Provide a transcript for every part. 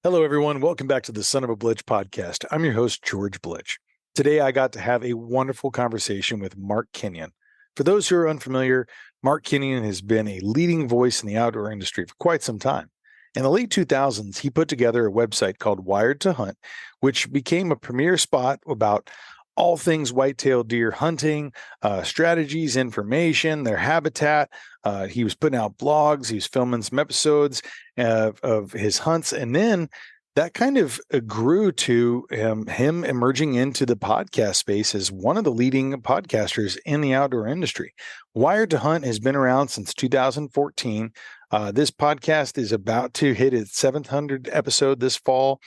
Hello, everyone. Welcome back to the Son of a Blitch podcast. I'm your host, George Blitch. Today, I got to have a wonderful conversation with Mark Kenyon. For those who are unfamiliar, Mark Kenyon has been a leading voice in the outdoor industry for quite some time. In the late 2000s, he put together a website called WiredToHunt, which became a premier spot about all things white-tailed deer hunting, strategies, information, their habitat. He was putting out blogs. He was filming some episodes of his hunts. And then that kind of grew to him emerging into the podcast space as one of the leading podcasters in the outdoor industry. WiredToHunt has been around since 2014. This podcast is about to hit its 700th episode this fall.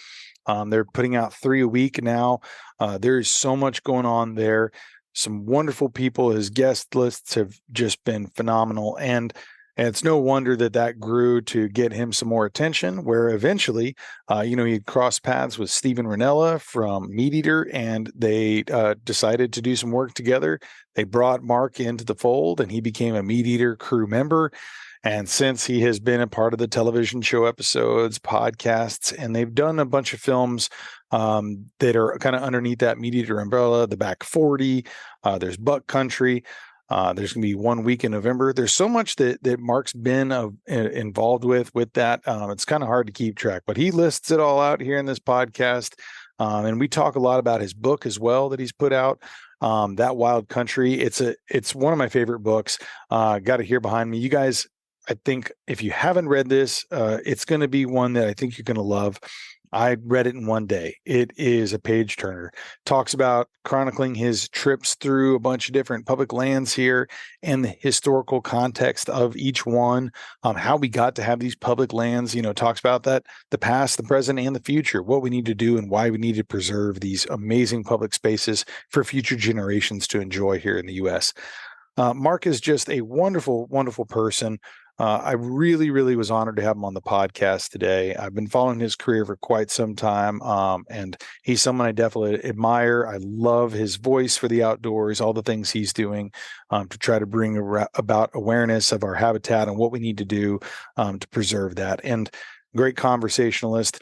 They're putting out 3 a week now. There's so much going on there. Some wonderful people. His guest lists have just been phenomenal. And it's no wonder that grew to get him some more attention, where eventually, he crossed paths with Steven Rinella from MeatEater, and they decided to do some work together. They brought Mark into the fold, and he became a MeatEater crew member. And since he has been a part of the television show episodes, podcasts, and they've done a bunch of films that are kind of underneath that MeatEater umbrella, the Back 40, there's Buck Country. There's going to be 1 week in November. There's so much that Mark's been involved with that. It's kind of hard to keep track, but he lists it all out here in this podcast. And we talk a lot about his book as well that he's put out. That Wild Country. It's one of my favorite books. Got it here behind me. You guys, I think if you haven't read this, it's going to be one that I think you're going to love. I read it in one day. It is a page turner. Talks about chronicling his trips through a bunch of different public lands here and the historical context of each one, how we got to have these public lands, talks about that, the past, the present, and the future, what we need to do and why we need to preserve these amazing public spaces for future generations to enjoy here in the U.S. Mark is just a wonderful, wonderful person. I really, really was honored to have him on the podcast today. I've been following his career for quite some time, and he's someone I definitely admire. I love his voice for the outdoors, all the things he's doing to try to bring about awareness of our habitat and what we need to do to preserve that. And great conversationalist,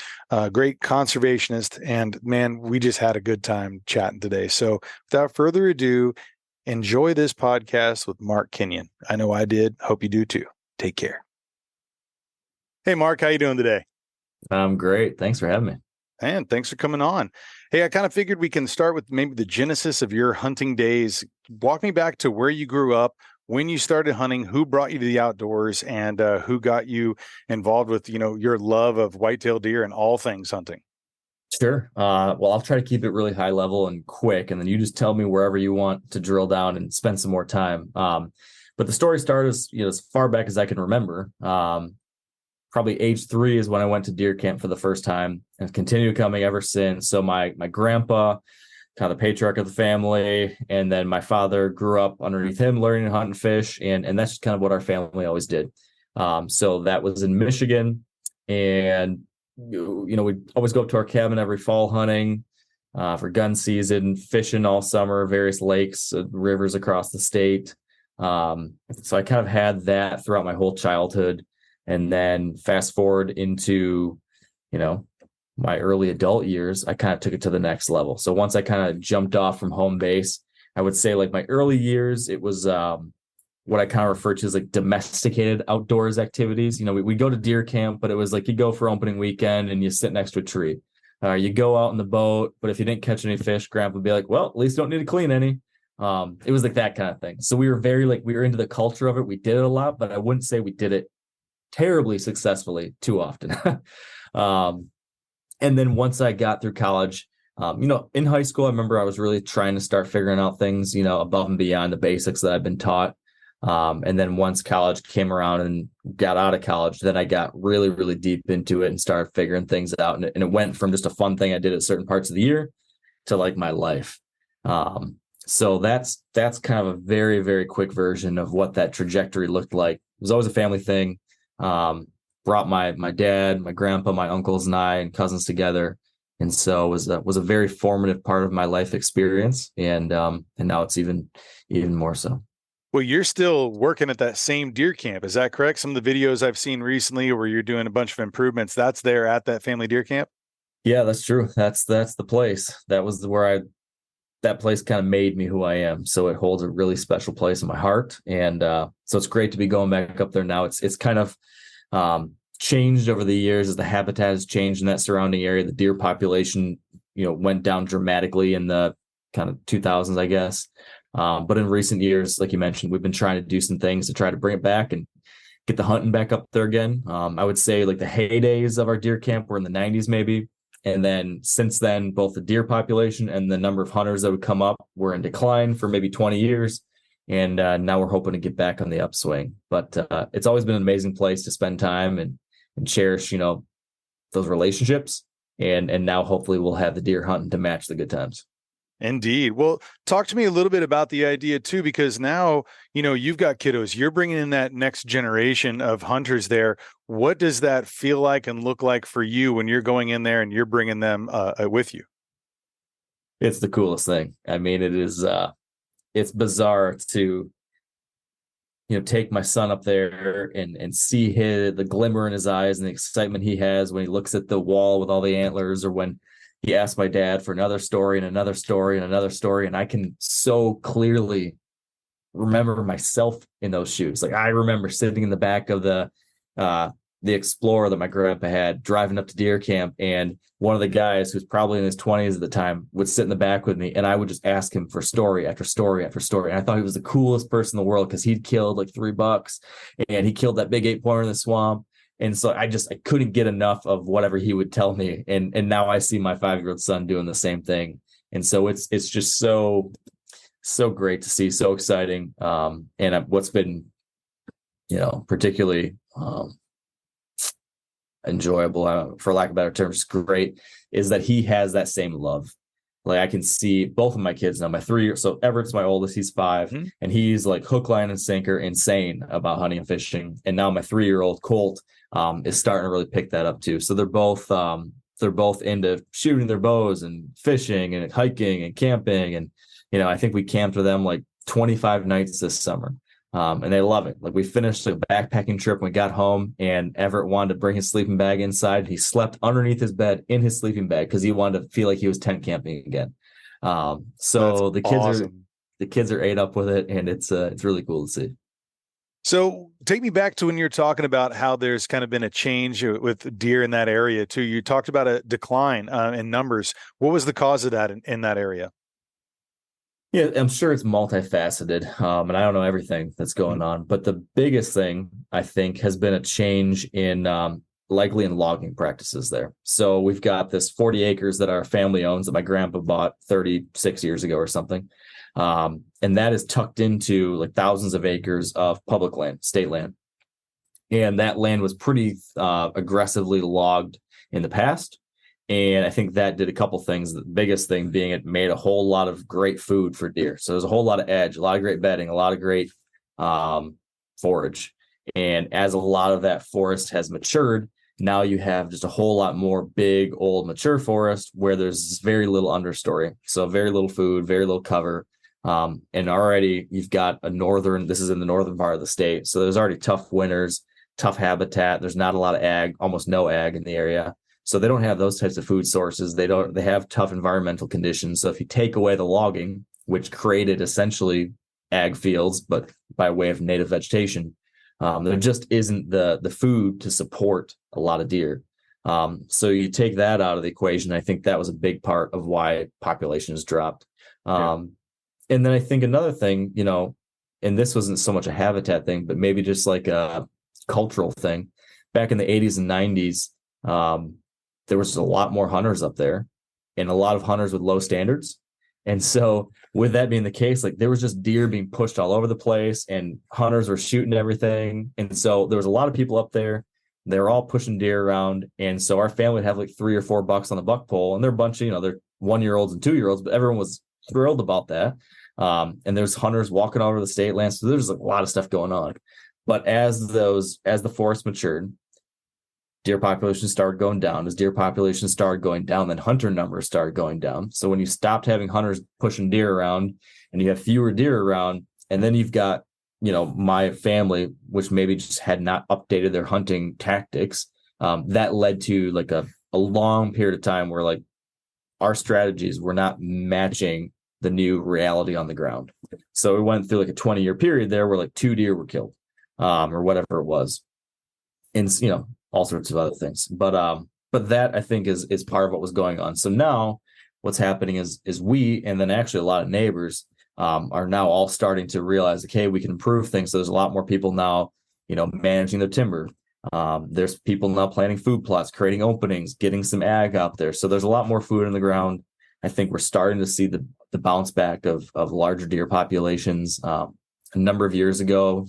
great conservationist, and man, we just had a good time chatting today. So without further ado, enjoy this podcast with Mark Kenyon. I know I did. Hope you do too. Take care. Hey, Mark, how you doing today? I'm great. Thanks for having me. And thanks for coming on. Hey, I kind of figured we can start with maybe the genesis of your hunting days. Walk me back to where you grew up, when you started hunting, who brought you to the outdoors, and who got you involved with, your love of whitetail deer and all things hunting. Sure. Well, I'll try to keep it really high level and quick, and then you just tell me wherever you want to drill down and spend some more time. But the story started as far back as I can remember. Probably age 3 is when I went to deer camp for the first time, and continued coming ever since. So my grandpa, kind of the patriarch of the family, and then my father grew up underneath him, learning to hunt and fish, and that's just kind of what our family always did. So that was in Michigan, and we'd always go up to our cabin every fall hunting for gun season, fishing all summer, various lakes, rivers across the state. So I kind of had that throughout my whole childhood, and then fast forward into, my early adult years, I kind of took it to the next level. So once I kind of jumped off from home base, I would say like my early years, it was, what I kind of refer to as like domesticated outdoors activities. We'd go to deer camp, but it was like you go for opening weekend and you sit next to a tree. You go out in the boat, but if you didn't catch any fish, Grandpa would be like, well, at least you don't need to clean any. It was like that kind of thing. So we were we were into the culture of it. We did it a lot, but I wouldn't say we did it terribly successfully too often. And then once I got through college, in high school, I remember I was really trying to start figuring out things, above and beyond the basics that I've been taught. And then once college came around and got out of college, then I got really, really deep into it and started figuring things out. And it went from just a fun thing I did at certain parts of the year to like my life. So that's kind of a very, very quick version of what that trajectory looked like. It was always a family thing. Brought my dad, my grandpa, my uncles, and I and cousins together. And so it was a very formative part of my life experience. And now it's even more so. Well, you're still working at that same deer camp. Is that correct? Some of the videos I've seen recently where you're doing a bunch of improvements, that's there at that family deer camp? Yeah, that's true. That's the place. That was that place kind of made me who I am. So it holds a really special place in my heart. And so it's great to be going back up there now. It's kind of changed over the years as the habitat has changed in that surrounding area. The deer population, went down dramatically in the kind of 2000s, I guess. But in recent years, like you mentioned, we've been trying to do some things to try to bring it back and get the hunting back up there again. I would say like the heydays of our deer camp were in the 90s, maybe. And then since then, both the deer population and the number of hunters that would come up were in decline for maybe 20 years. And now we're hoping to get back on the upswing. But it's always been an amazing place to spend time and cherish, those relationships. And now hopefully we'll have the deer hunting to match the good times. Indeed. Well, talk to me a little bit about the idea too, because now, you've got kiddos, you're bringing in that next generation of hunters there. What does that feel like and look like for you when you're going in there and you're bringing them with you? It's the coolest thing. I mean, it is, it's bizarre to, take my son up there and see the glimmer in his eyes and the excitement he has when he looks at the wall with all the antlers, or when he asked my dad for another story and another story and another story. And I can so clearly remember myself in those shoes. Like I remember sitting in the back of the Explorer that my grandpa had, driving up to deer camp. And one of the guys who's probably in his 20s at the time would sit in the back with me, and I would just ask him for story after story after story. And I thought he was the coolest person in the world because he'd killed like 3 bucks and he killed that big 8-pointer in the swamp. And so I couldn't get enough of whatever he would tell me. And now I see my 5-year-old son doing the same thing. And so it's just so great to see, so exciting. And what's been, particularly enjoyable, for lack of better terms, just great, is that he has that same love. Like I can see both of my kids now, my 3-year, so Everett's my oldest, he's 5, and he's like hook, line, and sinker insane about hunting and fishing. And now my 3-year-old Colt is starting to really pick that up too. So they're both into shooting their bows and fishing and hiking and camping. And, I think we camped with them like 25 nights this summer. And they love it. Like we finished a backpacking trip when we got home, and Everett wanted to bring his sleeping bag inside. He slept underneath his bed in his sleeping bag because he wanted to feel like he was tent camping again. So That's awesome. The kids are ate up with it, and it's really cool to see. So take me back to when you're talking about how there's kind of been a change with deer in that area too. You talked about a decline in numbers. What was the cause of that in that area? Yeah, I'm sure it's multifaceted, and I don't know everything that's going on. But the biggest thing, I think, has been a change in likely in logging practices there. So we've got this 40 acres that our family owns that my grandpa bought 36 years ago or something. And that is tucked into like thousands of acres of public land, state land. And that land was pretty aggressively logged in the past. And I think that did a couple things. The biggest thing being it made a whole lot of great food for deer. So there's a whole lot of edge, a lot of great bedding, a lot of great forage. And as a lot of that forest has matured, now you have just a whole lot more big, old, mature forest where there's very little understory. So very little food, very little cover. And already you've got this is in the northern part of the state. So there's already tough winters, tough habitat. There's not a lot of ag, almost no ag in the area. So they don't have those types of food sources. They have tough environmental conditions. So if you take away the logging, which created essentially ag fields, but by way of native vegetation, there just isn't the food to support a lot of deer. So you take that out of the equation. I think that was a big part of why population has dropped. And then I think another thing, and this wasn't so much a habitat thing, but maybe just like a cultural thing. Back in the 80s and 90s, there was a lot more hunters up there, and a lot of hunters with low standards. And so with that being the case, like there was just deer being pushed all over the place, and hunters were shooting everything. And so there was a lot of people up there. They were all pushing deer around. And so our family would have like 3 or 4 bucks on the buck pole, and they're a bunch of, they're 1-year-olds and 2-year-olds, but everyone was thrilled about that. And there's hunters walking over the state land. So there's a lot of stuff going on. But as the forest matured, deer population started going down. As deer population started going down, then hunter numbers started going down. So when you stopped having hunters pushing deer around and you have fewer deer around, and then you've got my family, which maybe just had not updated their hunting tactics, that led to like a long period of time where like our strategies were not matching the new reality on the ground. So we went through like a 20-year period there where like 2 deer were killed, or whatever it was, and all sorts of other things. But that I think is part of what was going on. So now what's happening is we, and then actually a lot of neighbors, are now all starting to realize, okay, we can improve things. So there's a lot more people now, managing their timber. There's people now planting food plots, creating openings, getting some ag out there. So there's a lot more food in the ground. I think we're starting to see the bounce back of larger deer populations. A number of years ago,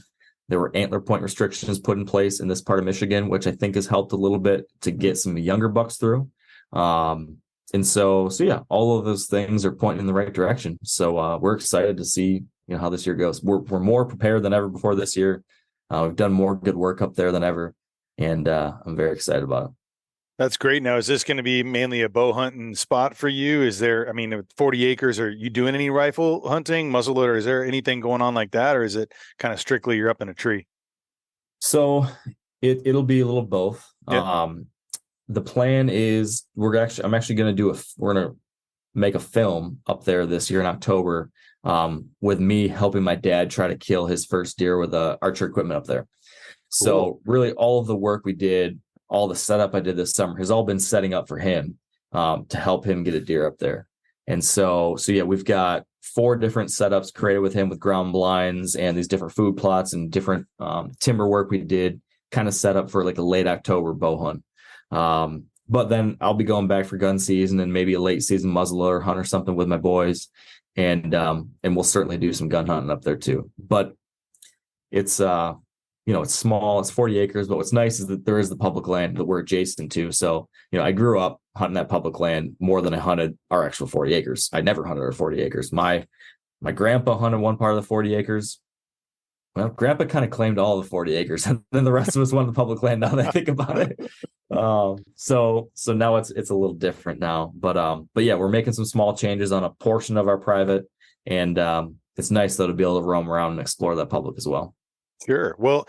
there were antler point restrictions put in place in this part of Michigan, which I think has helped a little bit to get some younger bucks through. And so yeah, all of those things are pointing in the right direction. So we're excited to see how this year goes. We're more prepared than ever before this year. We've done more good work up there than ever, and I'm very excited about it. That's great. Now, is this going to be mainly a bow hunting spot for you? Is there, 40 acres, are you doing any rifle hunting, muzzleloader? Is there anything going on like that? Or is it kind of strictly you're up in a tree? So it'll be a little both. Yeah. The plan is we're actually going to we're going to make a film up there this year in October, with me helping my dad try to kill his first deer with archer equipment up there. Cool. So really all of the work we did, all the setup I did this summer has all been setting up for him, to help him get a deer up there. And so yeah, we've got 4 different setups created with him with ground blinds and these different food plots and different timber work we did kind of set up for like a late October bow hunt. But then I'll be going back for gun season and maybe a late season muzzleloader hunt or something with my boys. And we'll certainly do some gun hunting up there too. But it's, it's small, it's 40 acres, but what's nice is that there is the public land that we're adjacent to. So, I grew up hunting that public land more than I hunted our actual 40 acres. I never hunted our 40 acres. My grandpa hunted one part of the 40 acres. Well, grandpa kind of claimed all the 40 acres, and then the rest of us wanted the public land now that I think about it. So now it's a little different now, but yeah, we're making some small changes on a portion of our private, and it's nice though to be able to roam around and explore that public as well. Sure. Well,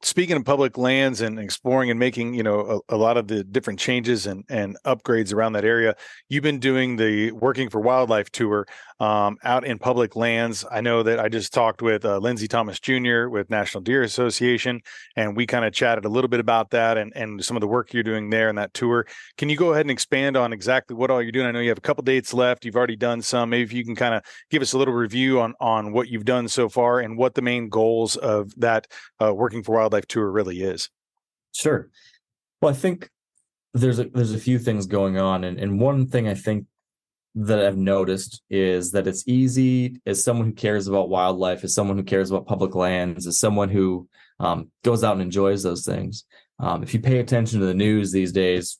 speaking of public lands and exploring and making, a lot of the different changes and upgrades around that area, you've been doing the Working for Wildlife tour out in public lands. I know that I just talked with Lindsey Thomas Jr. with National Deer Association, and we kind of chatted a little bit about that and some of the work you're doing there in that tour. Can you go ahead and expand on exactly what all you're doing? I know you have a couple dates left. You've already done some. Maybe if you can kind of give us a little review on what you've done so far and what the main goals of that Working for Wildlife tour really is. Sure. Well, I think there's a few things going on, and one thing I think that I've noticed is that it's easy as someone who cares about wildlife, as someone who cares about public lands, as someone who goes out and enjoys those things. If you pay attention to the news these days,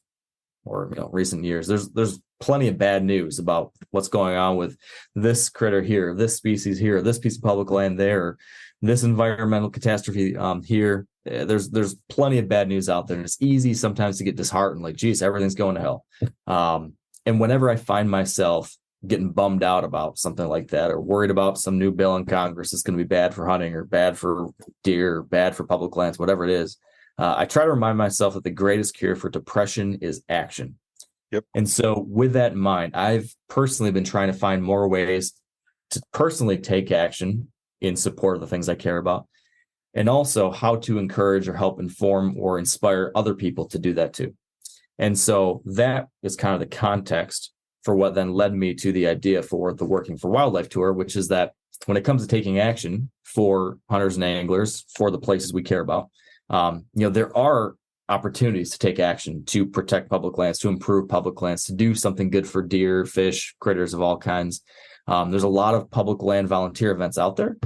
or recent years, there's plenty of bad news about what's going on with this critter here, this species here, this piece of public land there, this environmental catastrophe here. There's plenty of bad news out there, and it's easy sometimes to get disheartened, like, geez, everything's going to hell. And whenever I find myself getting bummed out about something like that, or worried about some new bill in Congress that's going to be bad for hunting or bad for deer, or bad for public lands, whatever it is, I try to remind myself that the greatest cure for depression is action. Yep. And so with that in mind, I've personally been trying to find more ways to personally take action in support of the things I care about, and also how to encourage or help inform or inspire other people to do that too. And so that is kind of the context for what then led me to the idea for the Working for Wildlife tour, which is that when it comes to taking action for hunters and anglers for the places we care about, there are opportunities to take action to protect public lands, to improve public lands, to do something good for deer, fish, critters of all kinds. There's a lot of public land volunteer events out there,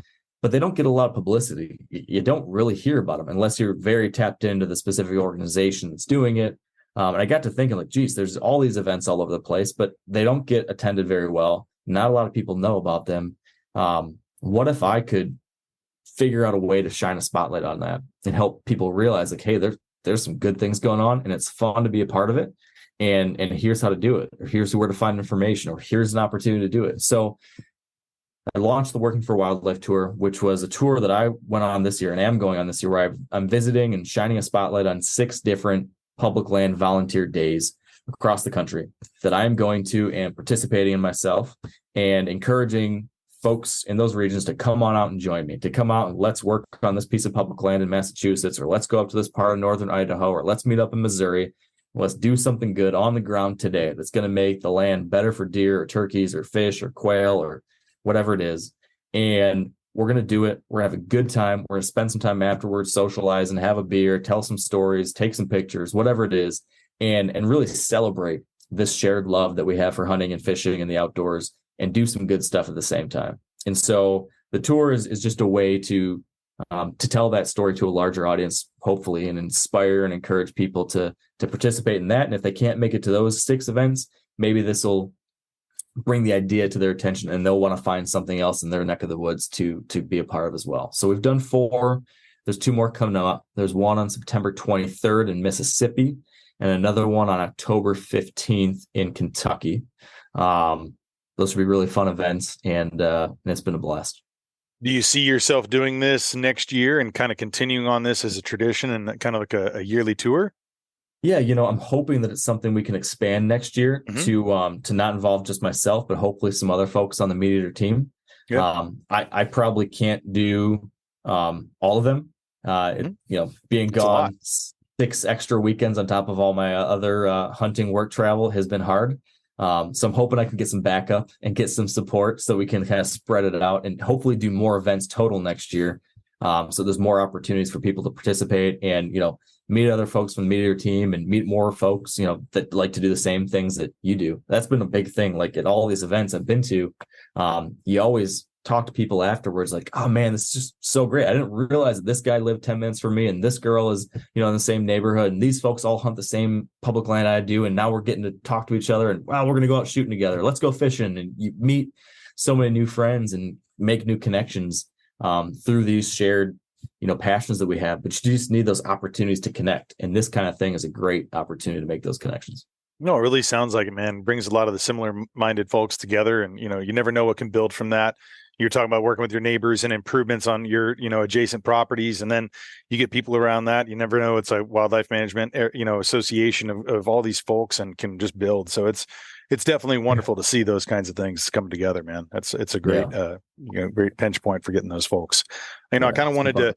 but they don't get a lot of publicity. You don't really hear about them unless you're very tapped into the specific organization that's doing it. And I got to thinking, like, geez, there's all these events all over the place, but they don't get attended very well. Not a lot of people know about them. What if I could figure out a way to shine a spotlight on that and help people realize, like, hey, there's some good things going on, and it's fun to be a part of it. And here's how to do it, or here's where to find information, or here's an opportunity to do it. So I launched the Working for Wildlife tour, which was a tour that I went on this year and am going on this year, where I'm visiting and shining a spotlight on 6 different public land volunteer days across the country that I'm going to and participating in myself, and encouraging folks in those regions to come on out and join me, to come out and let's work on this piece of public land in Massachusetts, or let's go up to this part of northern Idaho, or let's meet up in Missouri. Let's do something good on the ground today that's going to make the land better for deer or turkeys or fish or quail or whatever it is. And we're going to do it. We're going to have a good time. We're going to spend some time afterwards, socialize and have a beer, tell some stories, take some pictures, whatever it is, and really celebrate this shared love that we have for hunting and fishing and the outdoors, and do some good stuff at the same time. And so the tour is just a way to tell that story to a larger audience, hopefully, and inspire and encourage people to participate in that. And if they can't make it to those 6 events, maybe this will bring the idea to their attention, and they'll want to find something else in their neck of the woods to be a part of as well. So we've done 4. There's 2 more coming up. There's one on September 23rd in Mississippi, and another one on October 15th in Kentucky. Those will be really fun events, and it's been a blast. Do you see yourself doing this next year and kind of continuing on this as a tradition and kind of like a yearly tour? Yeah, I'm hoping that it's something we can expand next year to not involve just myself, but hopefully some other folks on the MeatEater team. Yep. I probably can't do all of them. Being gone 6 extra weekends on top of all my other hunting work travel has been hard. So I'm hoping I can get some backup and get some support so we can kind of spread it out and hopefully do more events total next year. So there's more opportunities for people to participate and, meet other folks from the MeatEater team and meet more folks, that like to do the same things that you do. That's been a big thing. Like at all these events I've been to, you always talk to people afterwards like, oh man, this is just so great. I didn't realize that this guy lived 10 minutes from me and this girl is, in the same neighborhood, and these folks all hunt the same public land I do. And now we're getting to talk to each other, and wow, we're going to go out shooting together. Let's go fishing. And you meet so many new friends and make new connections through these shared, passions that we have, but you just need those opportunities to connect. And this kind of thing is a great opportunity to make those connections. No, it really sounds like it, man. It brings a lot of the similar minded folks together, and, you never know what can build from that. You're talking about working with your neighbors and improvements on your, adjacent properties. And then you get people around that. You never know. It's a wildlife management, association of all these folks, and can just build. So it's definitely wonderful to see those kinds of things come together, man. It's a great, great pinch point for getting those folks. I kind of wanted to,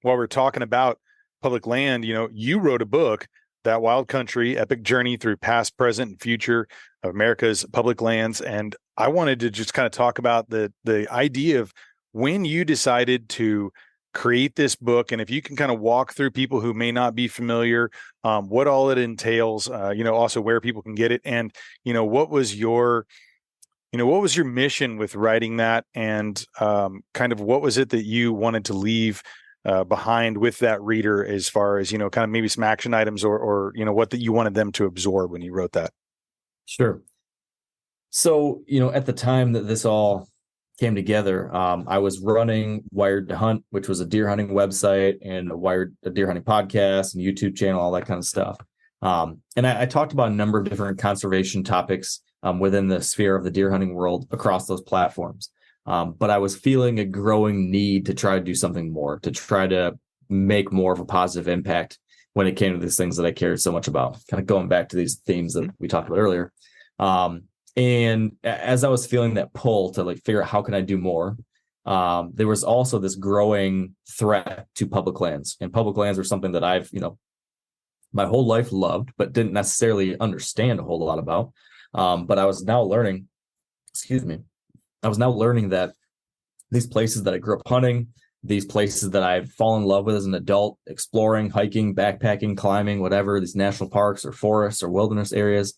while we're talking about public land, you wrote a book, That Wild Country: Epic Journey Through Past, Present, and Future of America's Public Lands. And I wanted to just kind of talk about the idea of when you decided to create this book, and if you can kind of walk through people who may not be familiar, what all it entails, also where people can get it, and what was your mission with writing that, and kind of what was it that you wanted to leave behind with that reader, as far as kind of maybe some action items or what that you wanted them to absorb when you wrote that. Sure. So at the time that this all came together, I was running WiredToHunt, which was a deer hunting website and a deer hunting podcast and YouTube channel, all that kind of stuff. And I talked about a number of different conservation topics within the sphere of the deer hunting world across those platforms. But I was feeling a growing need to try to do something more, to try to make more of a positive impact when it came to these things that I cared so much about, kind of going back to these themes that we talked about earlier. And as I was feeling that pull to figure out how can I do more, there was also this growing threat to public lands, and public lands are something that I've, my whole life loved, but didn't necessarily understand a whole lot about. But I was now learning, that these places that I grew up hunting, these places that I've fallen in love with as an adult, exploring, hiking, backpacking, climbing, whatever, these national parks or forests or wilderness areas,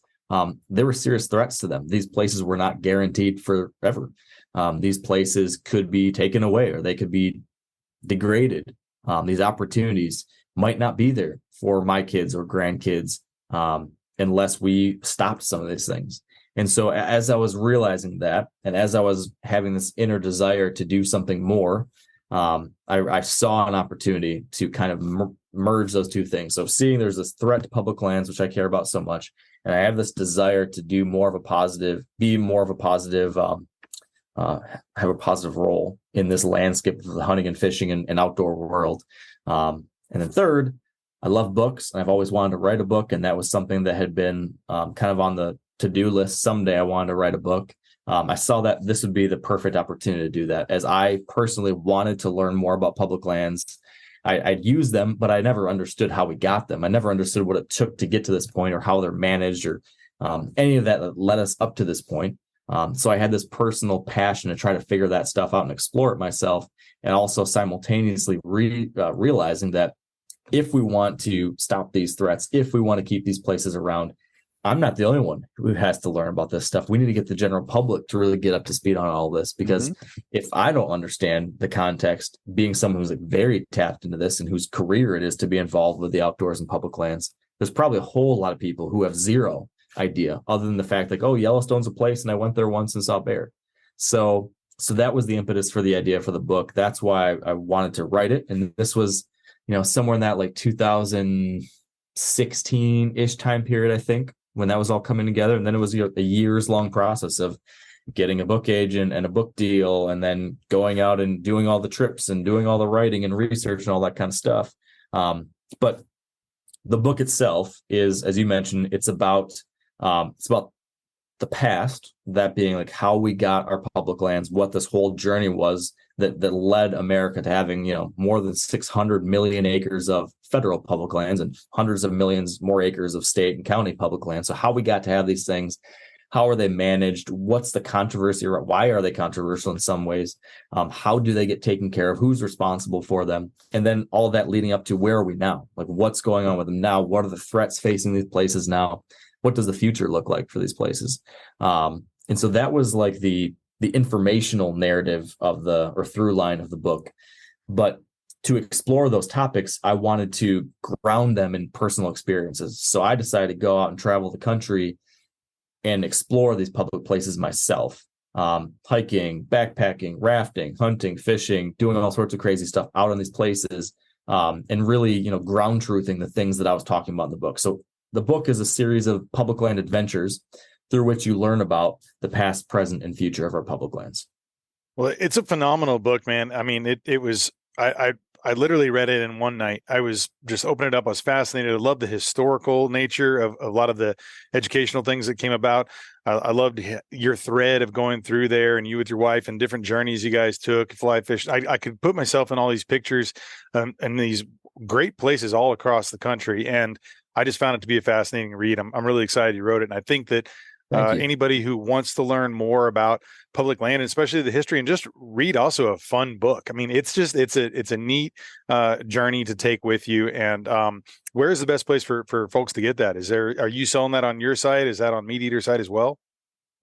there were serious threats to them. These places were not guaranteed forever. These places could be taken away, or they could be degraded. These opportunities might not be there for my kids or grandkids unless we stopped some of these things. And so as I was realizing that, and as I was having this inner desire to do something more, I saw an opportunity to kind of merge those two things. So seeing there's this threat to public lands, which I care about so much, and I have this desire to do more of a positive, be more of a positive have a positive role in this landscape of the hunting and fishing and outdoor world. And then third, I love books, and I've always wanted to write a book, and that was something that had been kind of on the to-do list. Someday I wanted to write a book. I saw that this would be the perfect opportunity to do that, as I personally wanted to learn more about public lands. I'd use them, but I never understood how we got them. I never understood what it took to get to this point, or how they're managed, or any of that led us up to this point. So I had this personal passion to try to figure that stuff out and explore it myself, and also simultaneously realizing that if we want to stop these threats, if we want to keep these places around, I'm not the only one who has to learn about this stuff. We need to get the general public to really get up to speed on all this, because if I don't understand the context, being someone who's like very tapped into this and whose career it is to be involved with the outdoors and public lands, there's probably a whole lot of people who have zero idea other than the fact like, oh, Yellowstone's a place and I went there once and saw bear. So that was the impetus for the idea for the book. That's why I wanted to write it. And this was, somewhere in that like 2016-ish time period, I think, when that was all coming together. And then it was a years long process of getting a book agent and a book deal, and then going out and doing all the trips and doing all the writing and research and all that kind of stuff. But the book itself is, as you mentioned, it's about the past, that being like how we got our public lands, what this whole journey was that led America to having, more than 600 million acres of federal public lands and hundreds of millions more acres of state and county public lands. So how we got to have these things, how are they managed? What's the controversy? Why are they controversial in some ways? How do they get taken care of? Who's responsible for them? And then all that leading up to where are we now? Like, what's going on with them now? What are the threats facing these places now? What does the future look like for these places? And so that was like the informational narrative or through line of the book. But to explore those topics, I wanted to ground them in personal experiences. So I decided to go out and travel the country and explore these public places myself, hiking, backpacking, rafting, hunting, fishing, doing all sorts of crazy stuff out on these places, and really, ground truthing the things that I was talking about in the book. So the book is a series of public land adventures through which you learn about the past, present, and future of our public lands. Well, it's a phenomenal book, man. I mean, it was, I literally read it in one night. I was just opening it up. I was fascinated. I loved the historical nature of a lot of the educational things that came about. I loved your thread of going through there, and you with your wife and different journeys you guys took, fly fish. I could put myself in all these pictures and these great places all across the country. And I just found it to be a fascinating read. I'm really excited you wrote it. And I think that anybody who wants to learn more about public land, and especially the history, and just read also a fun book. I mean, it's a neat journey to take with you. And where is the best place for folks to get that? Are you selling that on your site? Is that on MeatEater site as well?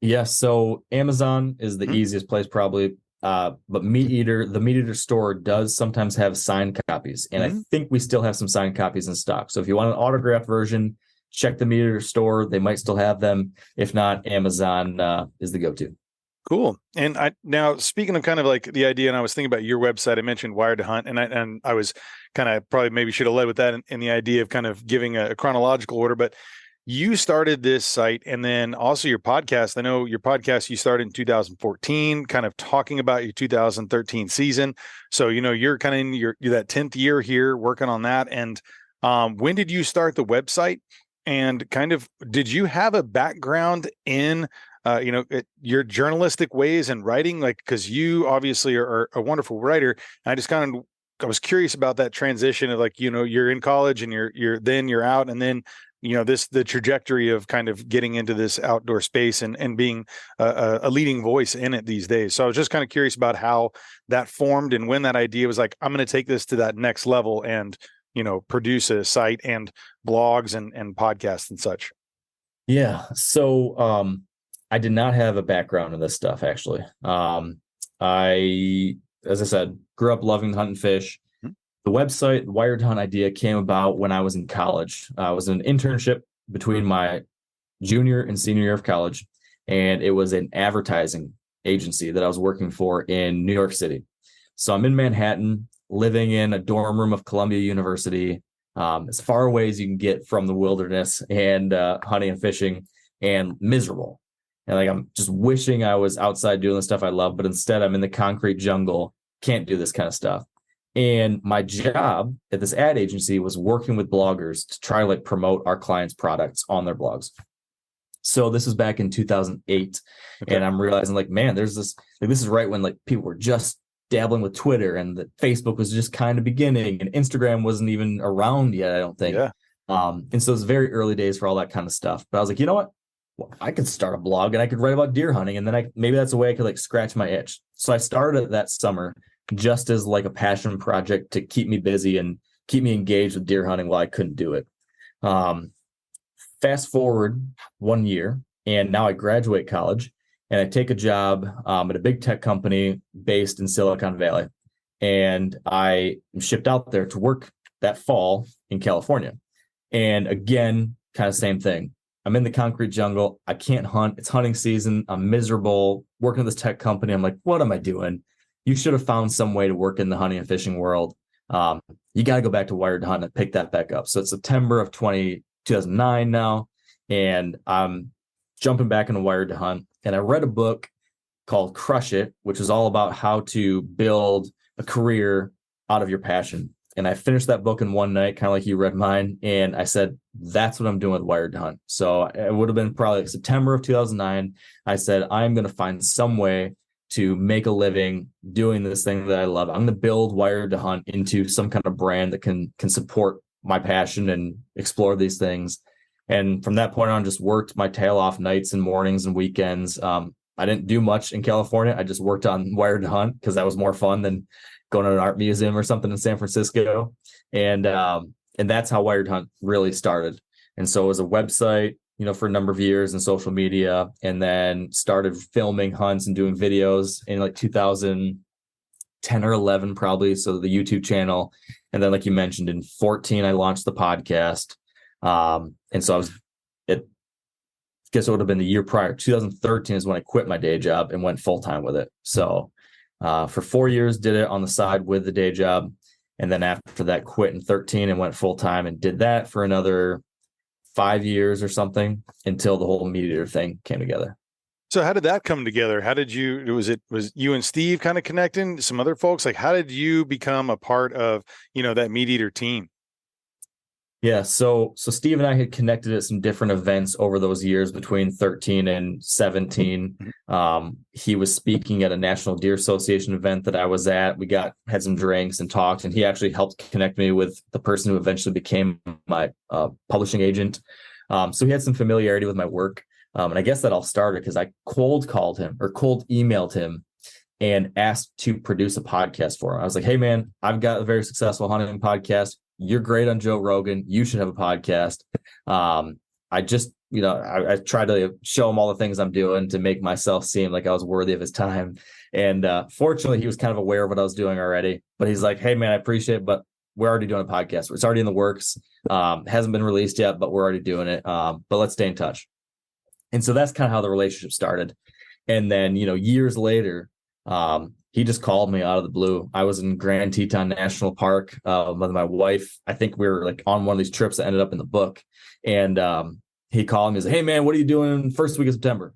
Yes. So Amazon is the easiest place probably. But MeatEater, the MeatEater store does sometimes have signed copies. And I think we still have some signed copies in stock. So if you want an autographed version, check the MeatEater store. They might still have them. If not, Amazon is the go-to. Cool. And now speaking of kind of like the idea, and I was thinking about your website, I mentioned WiredToHunt, and I was kind of probably maybe should have led with that in the idea of kind of giving a chronological order, but you started this site and then also your podcast. I know your podcast you started in 2014, kind of talking about your 2013 season. So, you're kind of in you're that 10th year here working on that. And when did you start the website? And kind of, did you have a background in, your journalistic ways and writing? Like, because you obviously are a wonderful writer. And I was curious about that transition of like, you're in college and you're out, and then the trajectory of kind of getting into this outdoor space and being a leading voice in it these days. So I was just kind of curious about how that formed and when that idea was like, I'm going to take this to that next level and, produce a site and blogs and podcasts and such. Yeah. So I did not have a background in this stuff, actually. As I said, grew up loving hunt and fish. The website, the WiredToHunt idea came about when I was in college. I was in an internship between my junior and senior year of college, and it was an advertising agency that I was working for in New York City. So I'm in Manhattan, living in a dorm room of Columbia University, as far away as you can get from the wilderness and hunting and fishing, and miserable. And like, I'm just wishing I was outside doing the stuff I love, but instead I'm in the concrete jungle, can't do this kind of stuff. And my job at this ad agency was working with bloggers to try to like promote our clients' products on their blogs. So this was back in 2008. Okay. And I'm realizing like, man, there's this, like, this is right when like people were just dabbling with Twitter and that Facebook was just kind of beginning and Instagram wasn't even around yet, I don't think. Yeah. And so it was very early days for all that kind of stuff. But I was like, you know what? Well, I could start a blog and I could write about deer hunting. And then maybe that's a way I could like scratch my itch. So I started that summer just as like a passion project to keep me busy and keep me engaged with deer hunting while I couldn't do it. Fast forward 1 year, and now I graduate college and I take a job at a big tech company based in Silicon Valley. And I am shipped out there to work that fall in California. And again, kind of same thing. I'm in the concrete jungle. I can't hunt. It's hunting season. I'm miserable working at this tech company. I'm like, what am I doing? You should have found some way to work in the hunting and fishing world. You got to go back to WiredToHunt and pick that back up. So it's September of 2009 now. And I'm jumping back into WiredToHunt. And I read a book called Crush It, which is all about how to build a career out of your passion. And I finished that book in one night, kind of like you read mine. And I said, that's what I'm doing with WiredToHunt. So it would have been probably like September of 2009. I said, I'm going to find some way to make a living doing this thing that I love. I'm going to build WiredToHunt into some kind of brand that can support my passion and explore these things. And from that point on, just worked my tail off nights and mornings and weekends. I didn't do much in California. I just worked on WiredToHunt because that was more fun than going to an art museum or something in San Francisco. And that's how WiredToHunt really started. And so it was a website, for a number of years in social media, and then started filming hunts and doing videos in like 2010 or 11, probably. So the YouTube channel. And then, like you mentioned, in 14, I launched the podcast. And so I guess it would have been the year prior. 2013 is when I quit my day job and went full time with it. So for 4 years, did it on the side with the day job. And then after that, quit in 13 and went full time and did that for another 5 years or something until the whole MeatEater thing came together. So how did that come together? How did was you and Steve kind of connecting, some other folks? Like, how did you become a part of, that MeatEater team? Yeah, so Steve and I had connected at some different events over those years between 13 and 17. He was speaking at a National Deer Association event that I was at. We had some drinks and talked, and he actually helped connect me with the person who eventually became my publishing agent. So he had some familiarity with my work. And I guess that all started because I cold emailed him and asked to produce a podcast for him. I was like, hey, man, I've got a very successful hunting podcast. You're great on Joe Rogan. You should have a podcast. I just, I try to show him all the things I'm doing to make myself seem like I was worthy of his time. And fortunately, he was kind of aware of what I was doing already. But he's like, hey, man, I appreciate it, but we're already doing a podcast. It's already in the works. Hasn't been released yet, but we're already doing it. But let's stay in touch. And so that's kind of how the relationship started. And then, years later, he just called me out of the blue. I was in Grand Teton National Park with my wife. I think we were like on one of these trips that ended up in the book. And he called me. He's like, hey, man, what are you doing first week of September?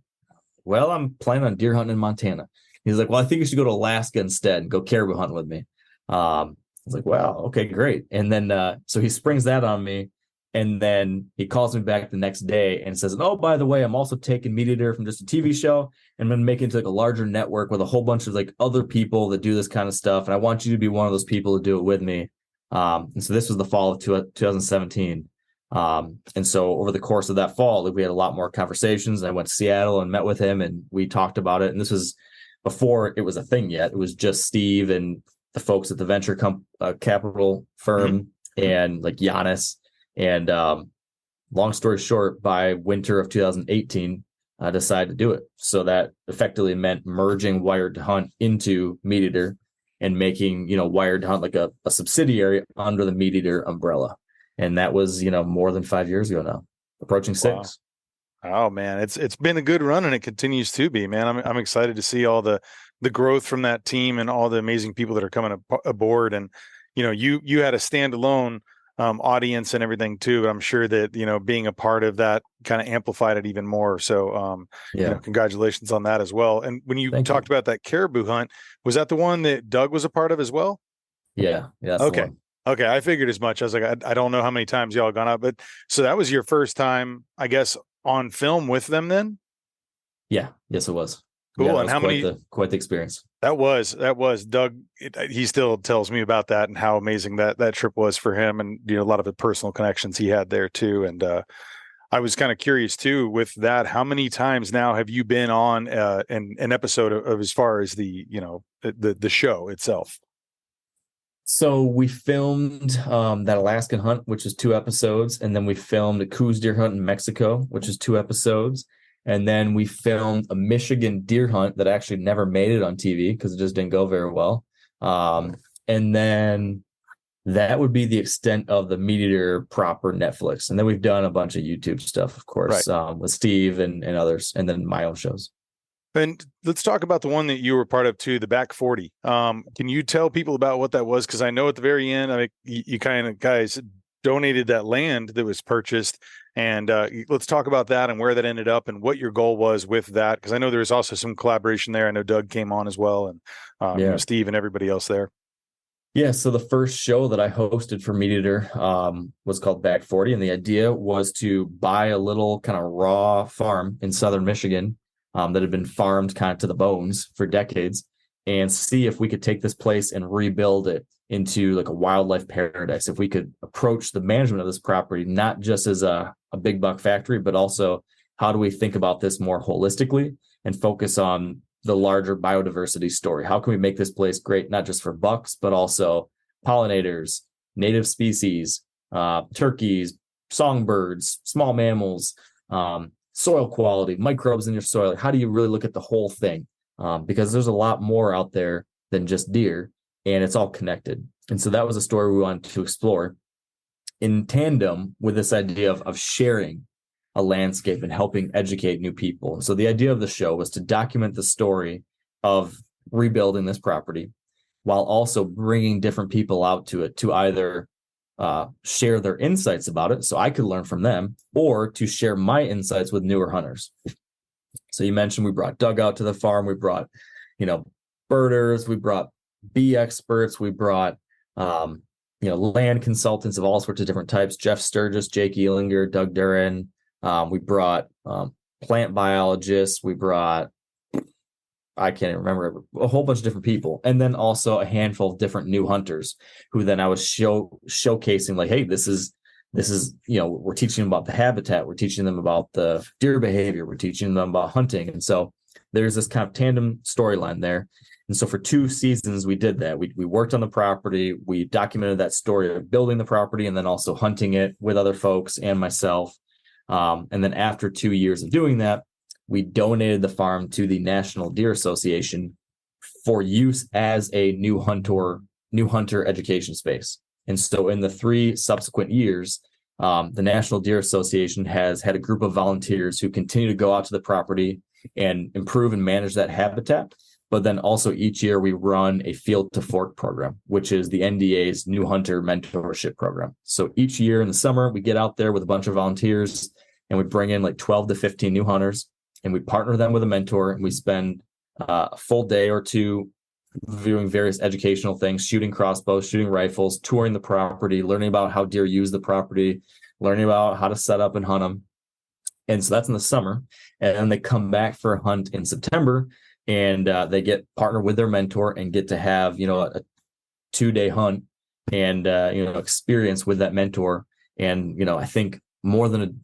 Well, I'm planning on deer hunting in Montana. He's like, well, I think you should go to Alaska instead and go caribou hunting with me. I was like, wow, okay, great. And then so he springs that on me. And then he calls me back the next day and says, oh, by the way, I'm also taking MeatEater from just a TV show and I'm going to make it into like a larger network with a whole bunch of like other people that do this kind of stuff. And I want you to be one of those people to do it with me. And so this was the fall of 2017. And so over the course of that fall, like, we had a lot more conversations. I went to Seattle and met with him and we talked about it. And this was before it was a thing yet. It was just Steve and the folks at the venture capital firm and like Giannis. And long story short, by winter of 2018, I decided to do it. So that effectively meant merging WiredToHunt into MeatEater and making, WiredToHunt like a subsidiary under the MeatEater umbrella. And that was, more than 5 years ago now, approaching 6. Wow. Oh man, it's been a good run and it continues to be, man. I'm excited to see all the growth from that team and all the amazing people that are coming aboard. And, you had a standalone audience and everything too. But I'm sure that, being a part of that kind of amplified it even more. So, Yeah. congratulations on that as well. And when you Thank talked you. about that caribou hunt, was that the one that Doug was a part of as well? Yeah. Yeah. That's the Okay. one. Okay. I figured as much. I was like, I don't know how many times y'all gone out, but so that was your first time, I guess, on film with them then? Yeah. Yes, it was. Yeah. Cool. That And was how many? quite the experience. That was Doug. He still tells me about that and how amazing that trip was for him, and a lot of the personal connections he had there too. And I was kind of curious too with that. How many times now have you been on an episode of as far as the the show itself? So we filmed that Alaskan hunt, which is 2 episodes, and then we filmed a Coos deer hunt in Mexico, which is 2 episodes, and then we filmed a Michigan deer hunt that actually never made it on TV because it just didn't go very well. And then that would be the extent of the MeatEater proper Netflix, and then we've done a bunch of YouTube stuff, of Right. course, with Steve and others, and then my own shows. And let's talk about the one that you were part of too, the Back 40. Can you tell people about what that was? Because I know at the very end, I mean, you kind of guys donated that land that was purchased. And let's talk about that and where that ended up and what your goal was with that. Because I know there was also some collaboration there. I know Doug came on as well, and Steve and everybody else there. Yeah, so the first show that I hosted for MeatEater was called Back 40, and the idea was to buy a little kind of raw farm in southern Michigan that had been farmed kind of to the bones for decades, and see if we could take this place and rebuild it into like a wildlife paradise. If we could approach the management of this property not just as a big buck factory, but also how do we think about this more holistically and focus on the larger biodiversity story? How can we make this place great, not just for bucks, but also pollinators, native species, turkeys, songbirds, small mammals, soil quality, microbes in your soil? How do you really look at the whole thing? Because there's a lot more out there than just deer, and it's all connected. And so that was a story we wanted to explore in tandem with this idea of sharing a landscape and helping educate new people. And so the idea of the show was to document the story of rebuilding this property while also bringing different people out to it to either share their insights about it so I could learn from them, or to share my insights with newer hunters. So you mentioned we brought Doug out to the farm. We brought, birders. We brought bee experts. We brought, land consultants of all sorts of different types. Jeff Sturgis, Jake Elinger, Doug Duran. We brought plant biologists. We brought, I can't even remember, a whole bunch of different people. And then also a handful of different new hunters who then I was showcasing like, hey, this is, we're teaching them about the habitat. We're teaching them about the deer behavior. We're teaching them about hunting. And so there's this kind of tandem storyline there. And so for 2 seasons, we did that. We worked on the property. We documented that story of building the property and then also hunting it with other folks and myself. And then after 2 years of doing that, we donated the farm to the National Deer Association for use as a new hunter education space. And so in the 3 subsequent years, the National Deer Association has had a group of volunteers who continue to go out to the property and improve and manage that habitat. But then also each year we run a Field to Fork program, which is the NDA's new hunter mentorship program. So each year in the summer, we get out there with a bunch of volunteers and we bring in like 12 to 15 new hunters, and we partner them with a mentor, and we spend a full day or 2 doing various educational things, shooting crossbows, shooting rifles, touring the property, learning about how deer use the property, learning about how to set up and hunt them. And so that's in the summer. And then they come back for a hunt in September, and they get partnered with their mentor and get to have, a 2-day hunt and, experience with that mentor. And, I think more than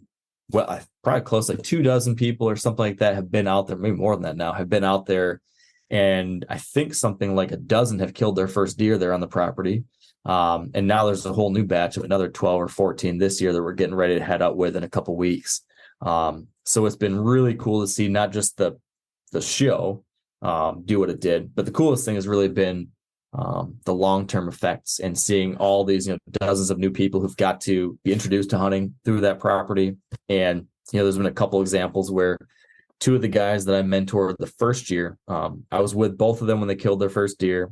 probably close like 24 people or something like that have been out there, maybe more than that now, have been out there. And I think something like 12 have killed their first deer there on the property. And now there's a whole new batch of another 12 or 14 this year that we're getting ready to head out with in a couple weeks. So it's been really cool to see not just the show do what it did, but the coolest thing has really been the long-term effects and seeing all these, dozens of new people who've got to be introduced to hunting through that property. And, there's been a couple examples where 2 of the guys that I mentored the first year, I was with both of them when they killed their first deer.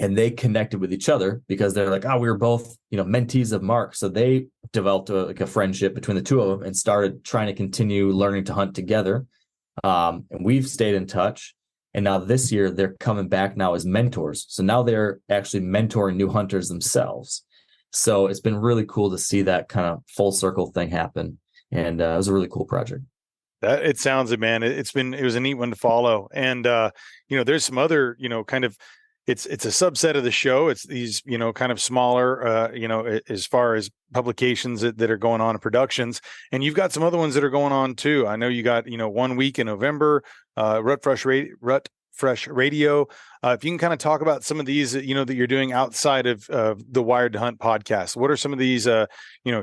and they connected with each other because they're like, oh, we were both, mentees of Mark. So they developed a friendship between the two of them and started trying to continue learning to hunt together. And we've stayed in touch. And now this year they're coming back now as mentors. So now they're actually mentoring new hunters themselves. So it's been really cool to see that kind of full circle thing happen. And it was a really cool project. That it sounds it, man. It was a neat one to follow. And there's some other, kind of it's a subset of the show. It's these, kind of smaller, as far as publications that are going on in productions. And you've got some other ones that are going on too. I know you got, 1 week in November, Rut Fresh Radio. If you can kind of talk about some of these, that you're doing outside of the Wired to Hunt podcast. What are some of these,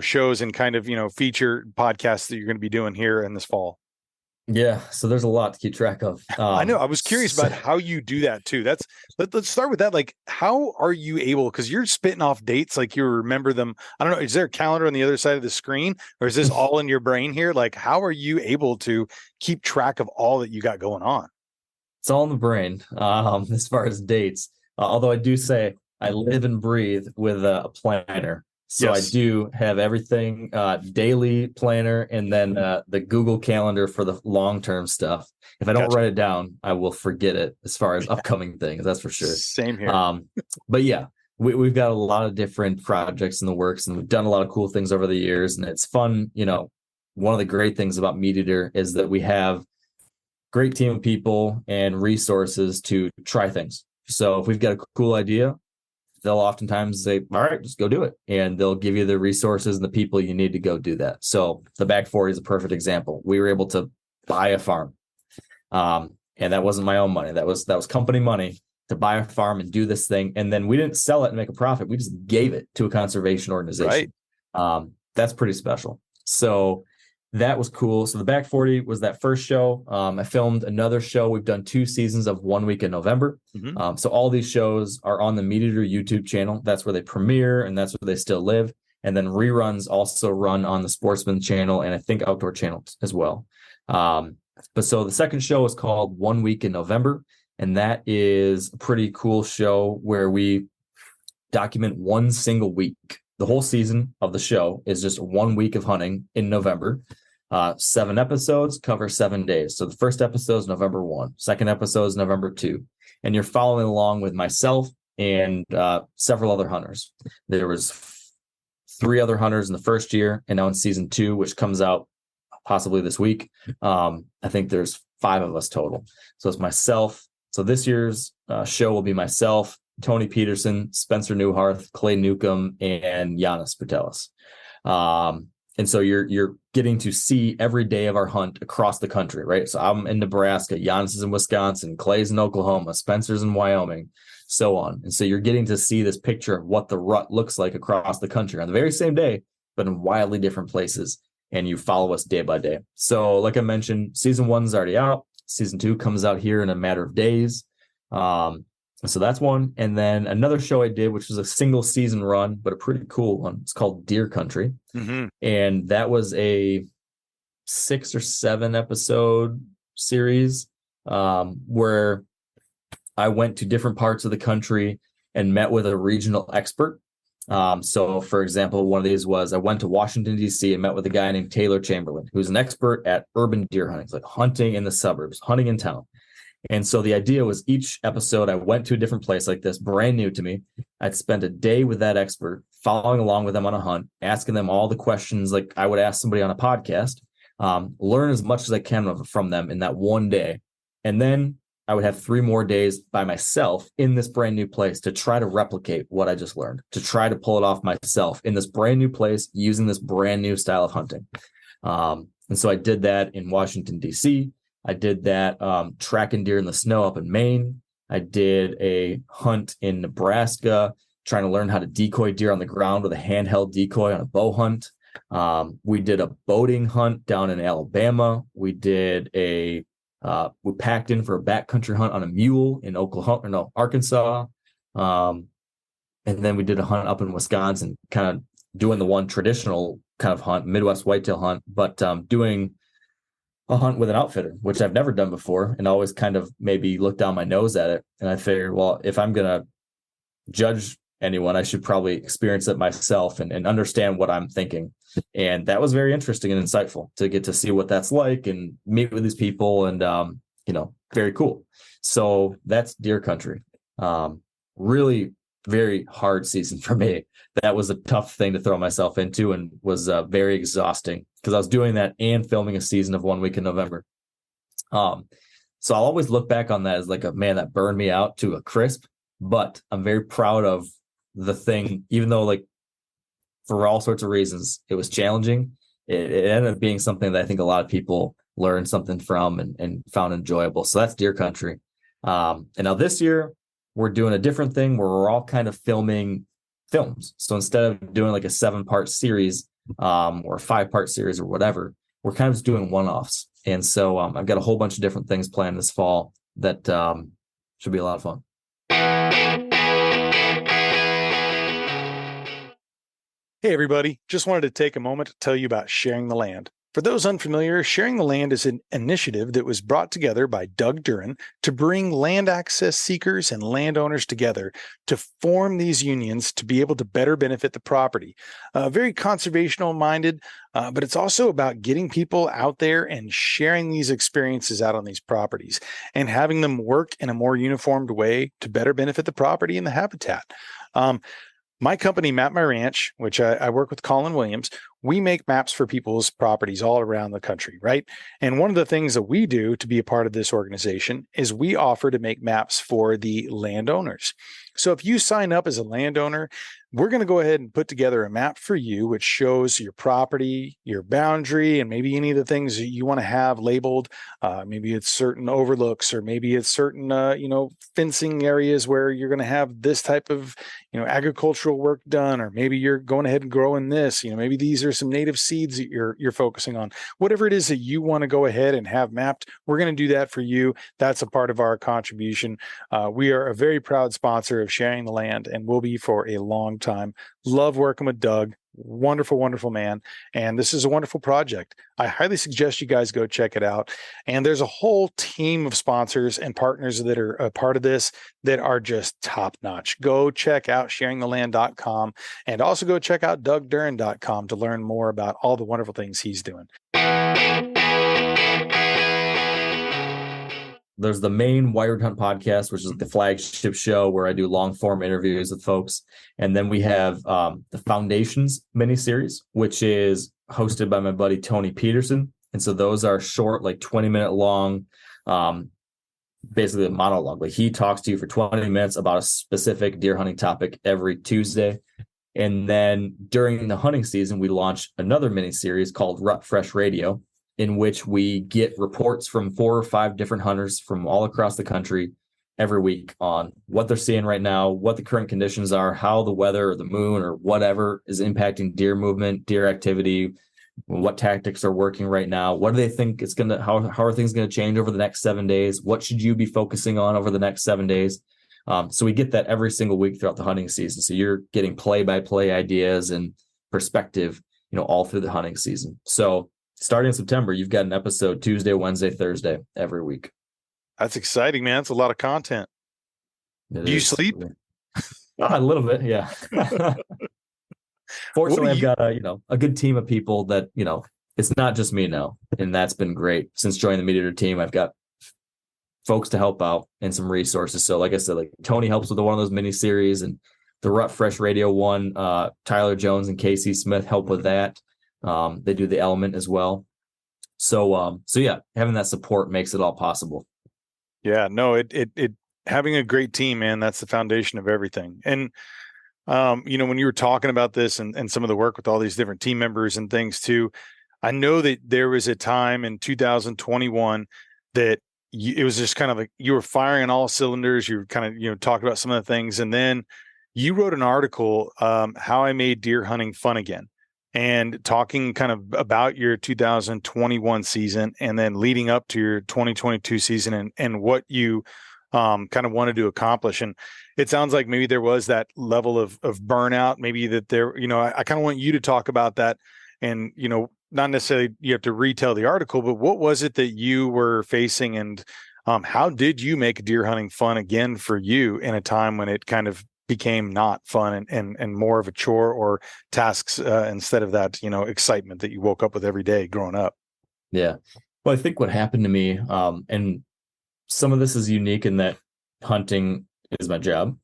shows and kind of, feature podcasts that you're going to be doing here in this fall? Yeah, so there's a lot to keep track of. I know. I was curious about how you do that too. Let's start with that. Like, how are you able? Because you're spitting off dates, like you remember them. I don't know. Is there a calendar on the other side of the screen, or is this all in your brain here? Like, how are you able to keep track of all that you got going on? It's all in the brain, as far as dates. Although I do say I live and breathe with a planner. So yes. I do have everything, daily planner, and then the Google Calendar for the long-term stuff. If I don't write it down, I will forget it as far as upcoming things. That's for sure. Same here. But yeah, we've got a lot of different projects in the works, and we've done a lot of cool things over the years. And it's fun. One of the great things about MeatEater is that we have a great team of people and resources to try things. So if we've got a cool idea, they'll oftentimes say, all right, just go do it. And they'll give you the resources and the people you need to go do that. So the back 40 is a perfect example. We were able to buy a farm. And that wasn't my own money. That was company money to buy a farm and do this thing. And then we didn't sell it and make a profit. We just gave it to a conservation organization. Right. That's pretty special. So that was cool. So the back 40 was that first show. I filmed another show. We've done 2 seasons of 1 week in November. Mm-hmm. So all these shows are on the MeatEater YouTube channel. That's where they premiere, and that's where they still live. And then reruns also run on the Sportsman channel and I think Outdoor channel as well. But so the second show is called 1 week in November. And that is a pretty cool show where we document one single week. The whole season of the show is just 1 week of hunting in November. 7 episodes cover 7 days. So the first episode is November 1. Second episode is November 2. And you're following along with myself and several other hunters. There was 3 other hunters in the first year, and now in season 2, which comes out possibly this week, I think there's 5 of us total. So it's myself. So this year's show will be myself, Tony Peterson, Spencer Newharth, Clay Newcomb, and Giannis Putelis. And so you're getting to see every day of our hunt across the country, right? So I'm in Nebraska, Giannis is in Wisconsin, Clay's in Oklahoma, Spencer's in Wyoming, so on. And so you're getting to see this picture of what the rut looks like across the country on the very same day, but in wildly different places. And you follow us day by day. So like I mentioned, season 1's already out. Season 2 comes out here in a matter of days. So that's one. And then another show I did, which was a single season run, but a pretty cool one. It's called Deer Country. Mm-hmm. And that was a 6 or 7 episode series where I went to different parts of the country and met with a regional expert. So for example, one of these was I went to Washington, D.C. and met with a guy named Taylor Chamberlain, who's an expert at urban deer hunting. It's like hunting in the suburbs, hunting in town. And so the idea was each episode I went to a different place like this, brand new to me. I'd spend a day with that expert, following along with them on a hunt, asking them all the questions like I would ask somebody on a podcast, learn as much as I can from them in that one day. And then I would have 3 more days by myself in this brand new place to try to replicate what I just learned, to try to pull it off myself in this brand new place using this brand new style of hunting. And so I did that in Washington, D.C. I did that tracking deer in the snow up in Maine. I did a hunt in Nebraska, trying to learn how to decoy deer on the ground with a handheld decoy on a bow hunt. We did a boating hunt down in Alabama. We did we packed in for a backcountry hunt on a mule in Arkansas. And then we did a hunt up in Wisconsin, kind of doing the one traditional kind of hunt, Midwest whitetail hunt, but doing a hunt with an outfitter, which I've never done before and always kind of maybe looked down my nose at it. And I figured, well, if I'm going to judge anyone. I should probably experience it myself and understand what I'm thinking. And that was very interesting and insightful to get to see what that's like and meet with these people and, very cool. So that's deer country. Really very hard season for me. That was a tough thing to throw myself into and was very exhausting because I was doing that and filming a season of 1 week in November. So I'll always look back on that as like that burned me out to a crisp, but I'm very proud of the thing, even though like for all sorts of reasons, it was challenging. It ended up being something that I think a lot of people learned something from and found enjoyable. So that's deer country. And now this year we're doing a different thing where we're all kind of filming films. So instead of doing like a 7-part series or a 5-part series or whatever, we're kind of just doing one-offs. And so I've got a whole bunch of different things planned this fall that should be a lot of fun. Hey, everybody. Just wanted to take a moment to tell you about Sharing the Land. For those unfamiliar, Sharing the Land is an initiative that was brought together by Doug Duran to bring land access seekers and landowners together to form these unions to be able to better benefit the property. Very conservational minded, but it's also about getting people out there and sharing these experiences out on these properties and having them work in a more uniformed way to better benefit the property and the habitat. My company, Map My Ranch, which I work with Colin Williams, we make maps for people's properties all around the country, right? And one of the things that we do to be a part of this organization is we offer to make maps for the landowners. So if you sign up as a landowner, we're going to go ahead and put together a map for you, which shows your property, your boundary, and maybe any of the things that you want to have labeled. Maybe it's certain overlooks, or maybe it's certain, fencing areas where you're going to have this type of, agricultural work done, or maybe you're going ahead and growing this. Maybe these are some native seeds that you're focusing on. Whatever it is that you want to go ahead and have mapped, we're going to do that for you. That's a part of our contribution. We are a very proud sponsor of Sharing the Land, and will be for a long time. Love working with Doug. Wonderful, wonderful man. And this is a wonderful project. I highly suggest you guys go check it out. And there's a whole team of sponsors and partners that are a part of this that are just top notch. Go check out sharingtheland.com and also go check out dougduran.com to learn more about all the wonderful things he's doing. There's the main WiredToHunt podcast, which is the flagship show where I do long form interviews with folks. And then we have the Foundations miniseries, which is hosted by my buddy, Tony Peterson. And so those are short, like 20-minute long, basically a monologue. Like he talks to you for 20 minutes about a specific deer hunting topic every Tuesday. And then during the hunting season, we launch another miniseries called Rut Fresh Radio, in which we get reports from 4 or 5 different hunters from all across the country every week on what they're seeing right now, what the current conditions are, how the weather or the moon or whatever is impacting deer movement, deer activity, what tactics are working right now, what do they think it's going to, how are things going to change over the next 7 days, what should you be focusing on over the next 7 days. So we get that every single week throughout the hunting season. So you're getting play-by-play ideas and perspective, all through the hunting season. So starting in September, you've got an episode Tuesday, Wednesday, Thursday every week. That's exciting, man. It's a lot of content. Do you sleep? A little bit, yeah. Fortunately, I've got a good team of people that, it's not just me now. And that's been great. Since joining the MeatEater team, I've got folks to help out and some resources. So like I said, like Tony helps with one of those mini series, and the Rut Fresh Radio one, Tyler Jones and Casey Smith help with that. They do the element as well. So yeah, having that support makes it all possible. Yeah, no, it having a great team, man, that's the foundation of everything. And, when you were talking about this and some of the work with all these different team members and things too, I know that there was a time in 2021 that it was just kind of like you were firing on all cylinders. You were kind of, talking about some of the things. And then you wrote an article, How I Made Deer Hunting Fun Again, and talking kind of about your 2021 season and then leading up to your 2022 season and what you kind of wanted to accomplish. And it sounds like maybe there was that level of burnout, maybe that there, I kind of want you to talk about that and, not necessarily you have to retell the article, but what was it that you were facing, and how did you make deer hunting fun again for you in a time when it kind of became not fun and more of a chore or tasks instead of that, excitement that you woke up with every day growing up? Yeah. Well, I think what happened to me, and some of this is unique in that hunting is my job,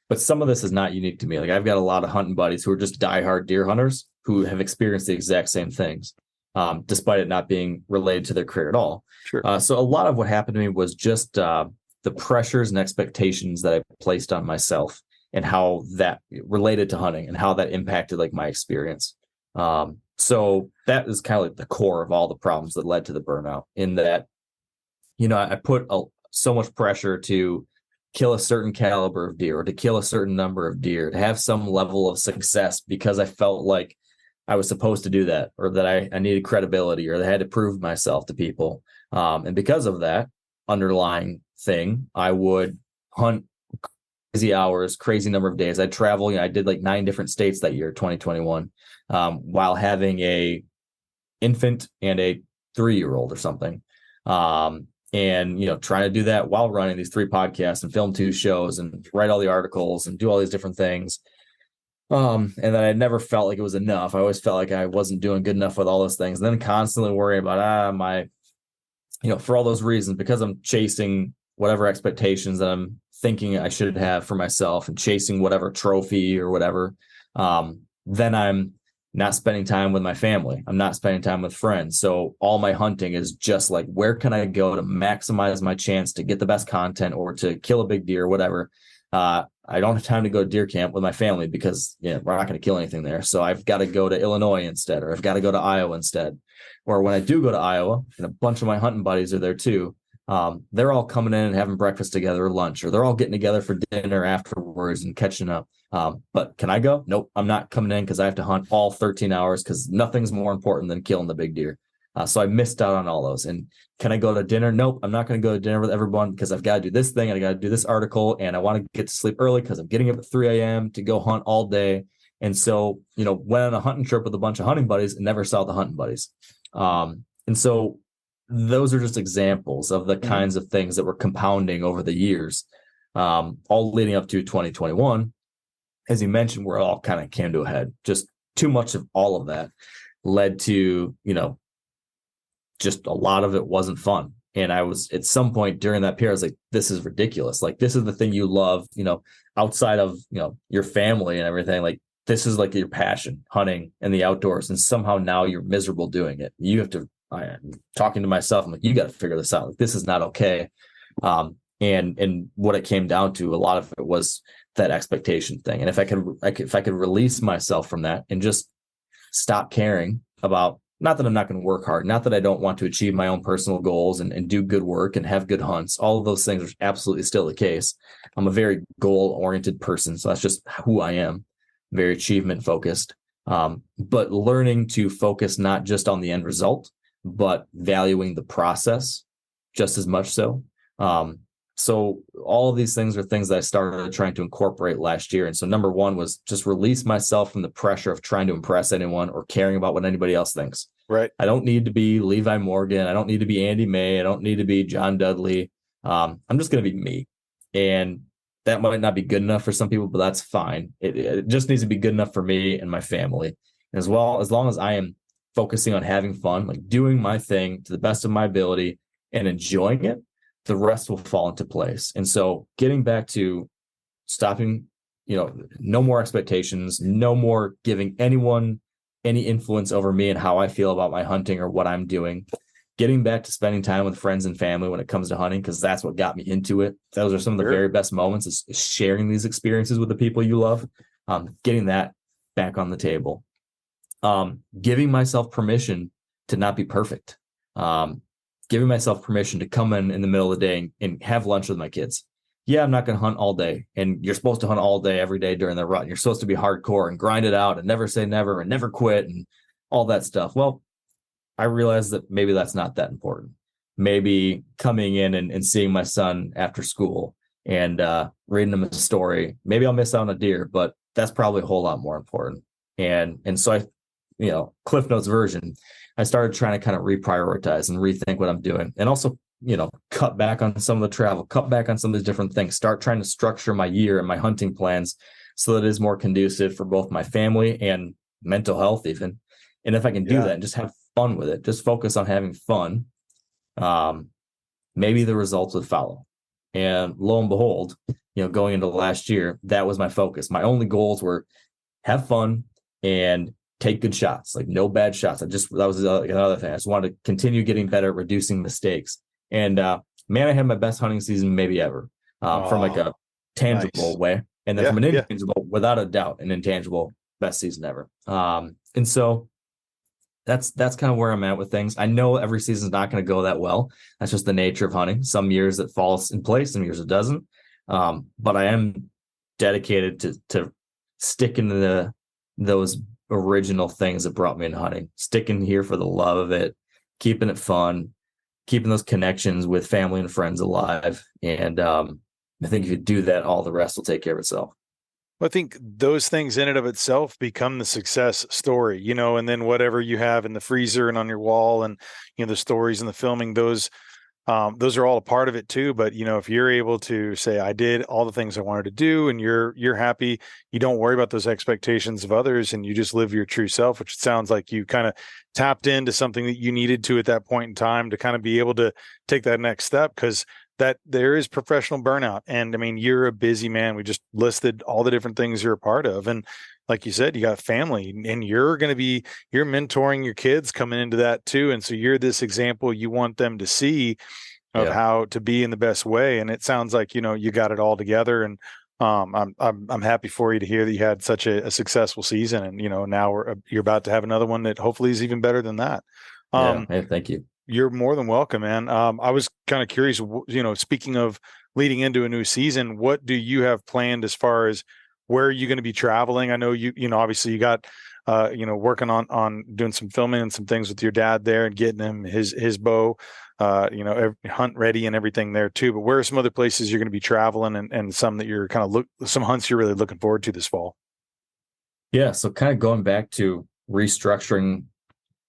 but some of this is not unique to me. Like I've got a lot of hunting buddies who are just diehard deer hunters who have experienced the exact same things, despite it not being related to their career at all. Sure. So a lot of what happened to me was just the pressures and expectations that I placed on myself and how that related to hunting and how that impacted like my experience. So that is kind of like the core of all the problems that led to the burnout, in that, I put so much pressure to kill a certain caliber of deer or to kill a certain number of deer, to have some level of success because I felt like I was supposed to do that, or that I needed credibility, or that I had to prove myself to people. And because of that underlying thing, I would hunt crazy hours, crazy number of days. I'd travel. I did like 9 different states that year, 2021, while having a infant and a 3-year-old or something. And trying to do that while running these 3 podcasts and film 2 shows and write all the articles and do all these different things. And then I never felt like it was enough. I always felt like I wasn't doing good enough with all those things. And then constantly worrying about for all those reasons, because I'm chasing whatever expectations that I'm thinking I should have for myself and chasing whatever trophy or whatever. Then I'm not spending time with my family. I'm not spending time with friends. So all my hunting is just like, where can I go to maximize my chance to get the best content or to kill a big deer or whatever? I don't have time to go to deer camp with my family because we're not going to kill anything there. So I've got to go to Illinois instead, or I've got to go to Iowa instead. Or when I do go to Iowa, and a bunch of my hunting buddies are there too, they're all coming in and having breakfast together or lunch, or they're all getting together for dinner afterwards and catching up. But can I go? Nope, I'm not coming in because I have to hunt all 13 hours because nothing's more important than killing the big deer. So I missed out on all those. And can I go to dinner? Nope, I'm not going to go to dinner with everyone because I've got to do this thing and I got to do this article and I want to get to sleep early because I'm getting up at 3 a.m. to go hunt all day. And so, went on a hunting trip with a bunch of hunting buddies and never saw the hunting buddies. And so those are just examples of the kinds of things that were compounding over the years, all leading up to 2021. As you mentioned, where it all kind of came to a head. Just too much of all of that led to, just a lot of it wasn't fun. And I was at some point during that period, I was like, this is ridiculous. Like, this is the thing you love, outside of, your family and everything. Like, this is like your passion, hunting and the outdoors. And somehow now you're miserable doing it. You have to, I'm talking to myself, I'm like, you got to figure this out. Like, this is not okay. And what it came down to, a lot of it was that expectation thing. And if I could release myself from that and just stop caring about, not that I'm not going to work hard, not that I don't want to achieve my own personal goals and do good work and have good hunts. All of those things are absolutely still the case. I'm a very goal-oriented person, so that's just who I am, very achievement focused. But learning to focus not just on the end result, but valuing the process just as much so. So all of these things are things that I started trying to incorporate last year. And so number one was just release myself from the pressure of trying to impress anyone or caring about what anybody else thinks. Right. I don't need to be Levi Morgan. I don't need to be Andy May. I don't need to be John Dudley. I'm just going to be me. And that might not be good enough for some people, but that's fine. It just needs to be good enough for me and my family. And as long as I am focusing on having fun, like doing my thing to the best of my ability and enjoying it, the rest will fall into place. And so getting back to stopping, no more expectations, no more giving anyone any influence over me and how I feel about my hunting or what I'm doing, getting back to spending time with friends and family when it comes to hunting, because that's what got me into it. Those are some of the very best moments, is sharing these experiences with the people you love, getting that back on the table, giving myself permission to not be perfect. Giving myself permission to come in the middle of the day and have lunch with my kids. Yeah, I'm not going to hunt all day. And you're supposed to hunt all day, every day during the rut. You're supposed to be hardcore and grind it out and never say never and never quit and all that stuff. Well, I realized that maybe that's not that important. Maybe coming in and seeing my son after school and reading him a story, maybe I'll miss out on a deer, but that's probably a whole lot more important. And so I, Cliff Notes version, I started trying to kind of reprioritize and rethink what I'm doing, and also, cut back on some of the travel, cut back on some of these different things, start trying to structure my year and my hunting plans so that it is more conducive for both my family and mental health even. And if I can do that and just have fun with it, just focus on having fun, maybe the results would follow. And lo and behold, going into last year, that was my focus. My only goals were have fun and take good shots, like no bad shots. That was another thing. I just wanted to continue getting better at reducing mistakes. And man, I had my best hunting season maybe ever, from like a tangible way. And then from an intangible, without a doubt, an intangible best season ever. And so that's kind of where I'm at with things. I know every season's not going to go that well. That's just the nature of hunting. Some years it falls in place, some years it doesn't. But I am dedicated to sticking to those original things that brought me into hunting, sticking here for the love of it, keeping it fun, keeping those connections with family and friends alive. And I think if you do that, all the rest will take care of itself. I think those things in and of itself become the success story, and then whatever you have in the freezer and on your wall and, the stories and the filming, those are all a part of it too. But, if you're able to say, I did all the things I wanted to do and you're happy, you don't worry about those expectations of others and you just live your true self, which it sounds like you kind of tapped into something that you needed to at that point in time to kind of be able to take that next step, because that there is professional burnout. And I mean, you're a busy man. We just listed all the different things you're a part of. And like you said, you got family and you're mentoring your kids coming into that too. And so you're this example you want them to see of how to be in the best way. And it sounds like, you got it all together. And I'm happy for you to hear that you had such a successful season. And, now you're about to have another one that hopefully is even better than that. Hey, thank you. You're more than welcome, man. I was kind of curious, speaking of leading into a new season, what do you have planned as far as where are you going to be traveling? I know obviously you got, working on doing some filming and some things with your dad there and getting him his bow, hunt ready and everything there too. But where are some other places you're going to be traveling and some that you're kind of some hunts you're really looking forward to this fall? Yeah. So kind of going back to restructuring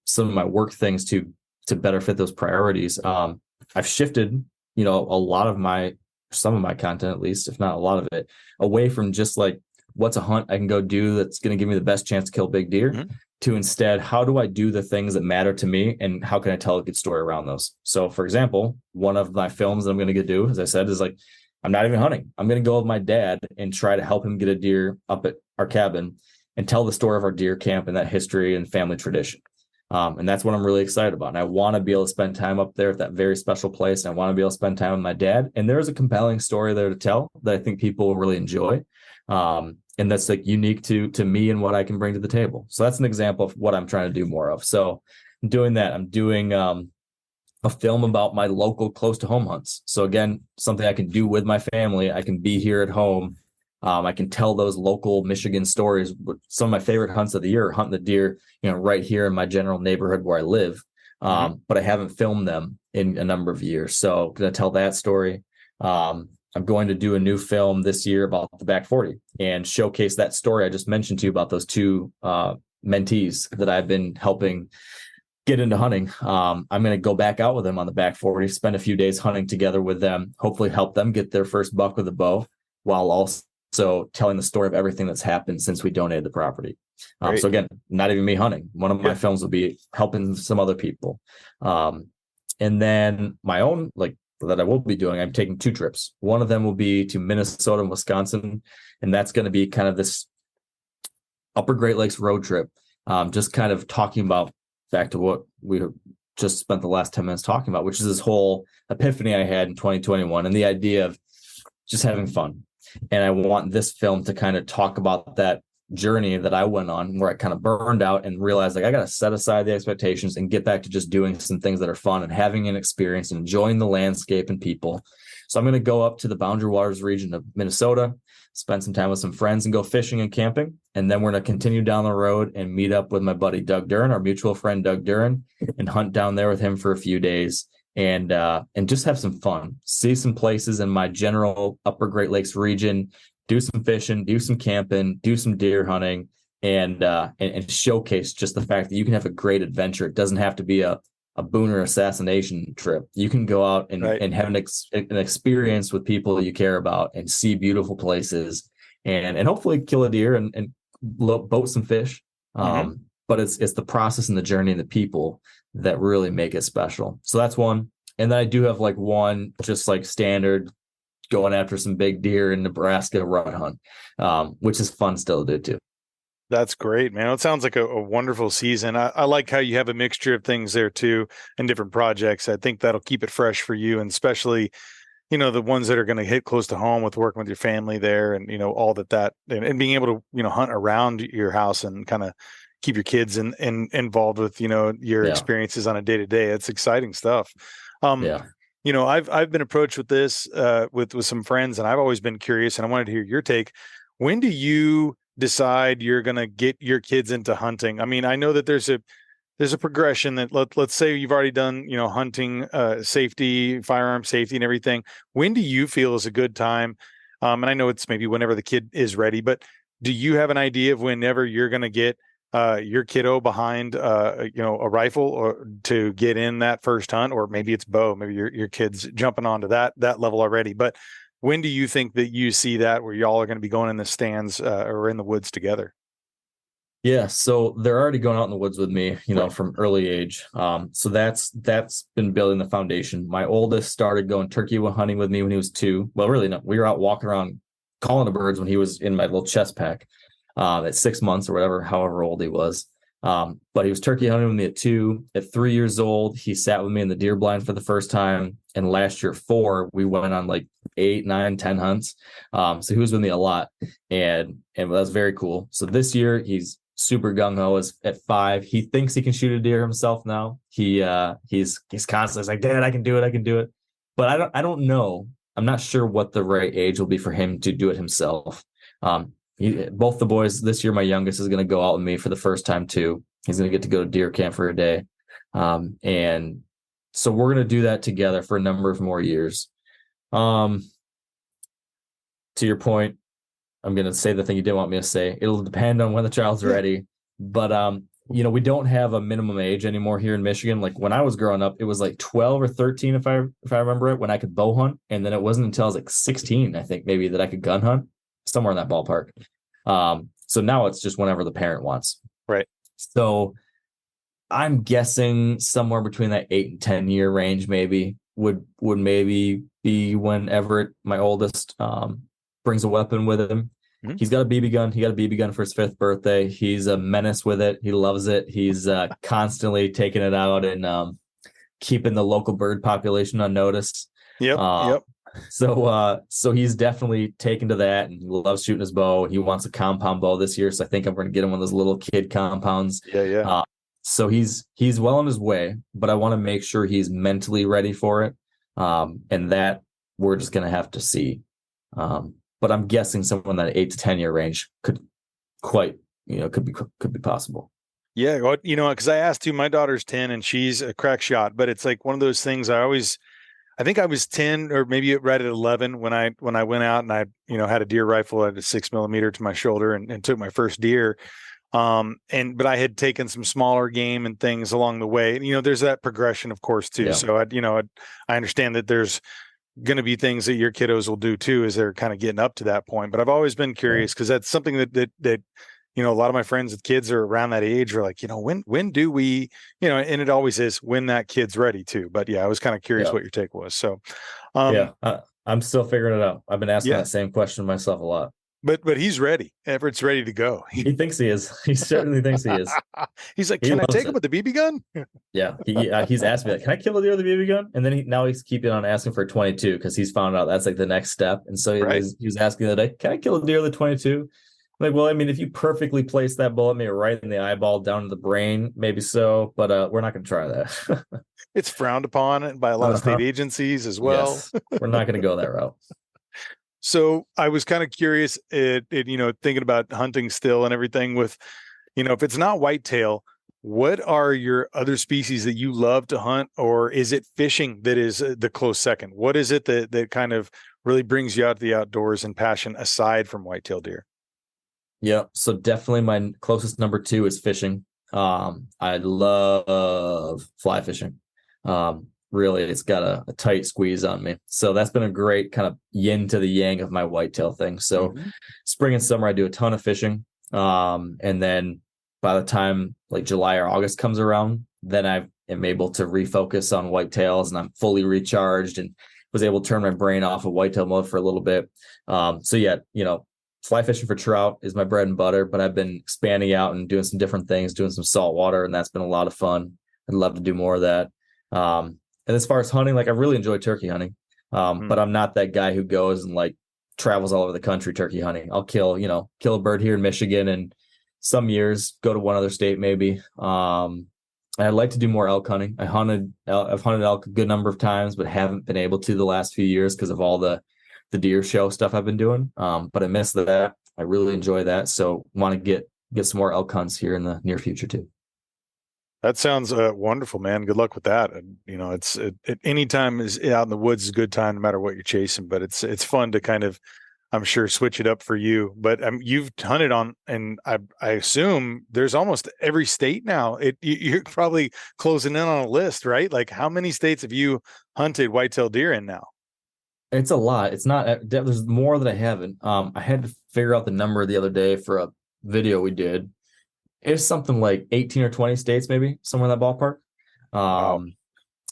some of my work things to better fit those priorities. I've shifted, some of my content, at least, if not a lot of it, away from just like, what's a hunt I can go do that's going to give me the best chance to kill big deer, to instead, how do I do the things that matter to me and how can I tell a good story around those? So for example, one of my films that I'm going to do, as I said, is like, I'm not even hunting. I'm going to go with my dad and try to help him get a deer up at our cabin and tell the story of our deer camp and that history and family tradition. And that's what I'm really excited about. And I want to be able to spend time up there at that very special place. And I want to be able to spend time with my dad. And there's a compelling story there to tell that I think people will really enjoy. And that's like unique to me and what I can bring to the table. So that's an example of what I'm trying to do more of. So I'm doing that. I'm doing a film about my local close to home hunts. So again, something I can do with my family. I can be here at home. I can tell those local Michigan stories. Some of my favorite hunts of the year are hunting the deer, right here in my general neighborhood where I live. But I haven't filmed them in a number of years. So I'm going to tell that story. I'm going to do a new film this year about the back 40 and showcase that story I just mentioned to you about those two mentees that I've been helping get into hunting. I'm going to go back out with them on the back 40, spend a few days hunting together with them, hopefully help them get their first buck with a bow, while also telling the story of everything that's happened since we donated the property. So again, not even me hunting. One of my films will be helping some other people. And then my own, like that I will be doing, I'm taking 2 trips. One of them will be to Minnesota and Wisconsin. And that's going to be kind of this Upper Great Lakes road trip. Just kind of talking about back to what we just spent the last 10 minutes talking about, which is this whole epiphany I had in 2021 and the idea of just having fun. And I want this film to kind of talk about that journey that I went on where I kind of burned out and realized like I got to set aside the expectations and get back to just doing some things that are fun and having an experience and enjoying the landscape and people. So I'm going to go up to the Boundary Waters region of Minnesota, spend some time with some friends and go fishing and camping. And then we're going to continue down the road and meet up with my buddy, Doug Duran, our mutual friend, Doug Duran, and hunt down there with him for a few days. And just have some fun, see some places in my general Upper Great Lakes region, do some fishing, do some camping, do some deer hunting, and showcase just the fact that you can have a great adventure. It doesn't have to be a booner assassination trip. You can go out and have an experience with people you care about and see beautiful places and hopefully kill a deer and boat some fish. Mm-hmm. But it's the process and the journey and the people that really make it special. So that's one. And then I do have like one just like standard going after some big deer in Nebraska rut hunt, which is fun still to do too. That's great, man. It sounds like a wonderful season. I like how you have a mixture of things there too and different projects. I think that'll keep it fresh for you, and especially, the ones that are going to hit close to home with working with your family there and, all that and being able to, hunt around your house and kind of keep your kids involved with, your experiences on a day to day. It's exciting stuff. Yeah. I've been approached with this with some friends, and I've always been curious, and I wanted to hear your take. When do you decide you're going to get your kids into hunting? I mean, I know that there's a progression that let's say you've already done, hunting, safety, firearm safety and everything. When do you feel is a good time? And I know it's maybe whenever the kid is ready, but do you have an idea of whenever you're going to get your kiddo behind, a rifle or to get in that first hunt, or maybe it's bow, maybe your kid's jumping onto that level already, but when do you think that you see that where y'all are going to be going in the stands or in the woods together? Yeah, so they're already going out in the woods with me, Right. from early age. So that's been building the foundation. My oldest started going turkey hunting with me when he was 2. Well, really, no, we were out walking around calling the birds when he was in my little chest pack, at 6 months or whatever, however old he was. But he was turkey hunting with me at 2. At 3 years old, he sat with me in the deer blind for the first time. And last year, 4, we went on like 8, 9, 10 hunts. So he was with me a lot, and that's very cool. So this year he's super gung ho. Is at 5. He thinks he can shoot a deer himself now. He's constantly like, Dad, I can do it. But I don't know. I'm not sure what the right age will be for him to do it himself. Both the boys this year, my youngest is going to go out with me for the first time too. He's going to get to go to deer camp for a day. And so we're going to do that together for a number of more years. To your point, I'm going to say the thing you didn't want me to say. It'll depend on when the child's ready. But, we don't have a minimum age anymore here in Michigan. Like when I was growing up, it was like 12 or 13, if I remember it, when I could bow hunt. And then it wasn't until I was like 16, I think maybe, that I could gun hunt, somewhere in that ballpark. So now it's just whenever the parent wants. Right. So I'm guessing somewhere between that 8 and 10 year range, maybe would maybe be whenever my oldest, brings a weapon with him. Mm-hmm. He's got a BB gun. He got a BB gun for his 5th birthday. He's a menace with it. He loves it. He's constantly taking it out and keeping the local bird population unnoticed. Yep. So he's definitely taken to that, and he loves shooting his bow. He wants a compound bow this year, so I think I'm going to get him one of those little kid compounds. Yeah. So he's well on his way, but I want to make sure he's mentally ready for it, and that we're just going to have to see. But I'm guessing someone in that 8 to 10 year range could be possible. Yeah. Well, because I asked you, my daughter's 10 and she's a crack shot, but it's like one of those things I think I was 10 or maybe right at 11 when I went out and I, had a deer rifle at a 6mm to my shoulder and took my first deer. But I had taken some smaller game and things along the way. There's that progression, of course, too. Yeah. So I understand that there's going to be things that your kiddos will do too as they're kind of getting up to that point. But I've always been curious because that's something that a lot of my friends with kids are around that age are like, when do we, and it always is when that kid's ready too. But yeah, I was kind of curious what your take was. So, I'm still figuring it out. I've been asking that same question myself a lot. But he's ready. Everett's ready to go. He thinks he is. He certainly thinks he is. He's like, can I take him with the BB gun? Yeah. He's asked me, like, can I kill a deer with a BB gun? And then now he's keeping on asking for a 22 because he's found out that's like the next step. And so he was asking the other day, can I kill a deer with a 22? I'm like, well, I mean, if you perfectly place that bullet maybe right in the eyeball down to the brain, maybe so. But we're not going to try that. It's frowned upon by a lot of state agencies as well. Yes, we're not going to go that route. So I was kind of curious, thinking about hunting still and everything with, if it's not whitetail, what are your other species that you love to hunt, or is it fishing that is the close second? What is it that kind of really brings you out to the outdoors and passion aside from whitetail deer? Yeah. So definitely my closest number 2 is fishing. I love fly fishing. really it's got a tight squeeze on me. So that's been a great kind of yin to the yang of my whitetail thing. So spring and summer, I do a ton of fishing. And then by the time like July or August comes around, then I am able to refocus on whitetails and I'm fully recharged and was able to turn my brain off of whitetail mode for a little bit. So yeah, fly fishing for trout is my bread and butter, but I've been expanding out and doing some different things, doing some saltwater, and that's been a lot of fun. I'd love to do more of that. And as far as hunting, like I really enjoy turkey hunting. But I'm not that guy who goes and like travels all over the country turkey hunting. I'll kill a bird here in Michigan and some years go to one other state maybe. I'd like to do more elk hunting. I've hunted elk a good number of times, but haven't been able to the last few years because of all the deer show stuff I've been doing. But I miss that. I really enjoy that. So want to get some more elk hunts here in the near future too. That sounds wonderful, man. Good luck with that. And it's any time is out in the woods is a good time, no matter what you're chasing. But it's fun to kind of, I'm sure, switch it up for you. But you've hunted on, and I assume there's almost every state now. You're probably closing in on a list, right? Like, how many states have you hunted whitetail deer in now? It's a lot. It's not. There's more that I haven't. I had to figure out the number the other day for a video we did. It's something like 18 or 20 states, maybe somewhere in that ballpark. Wow.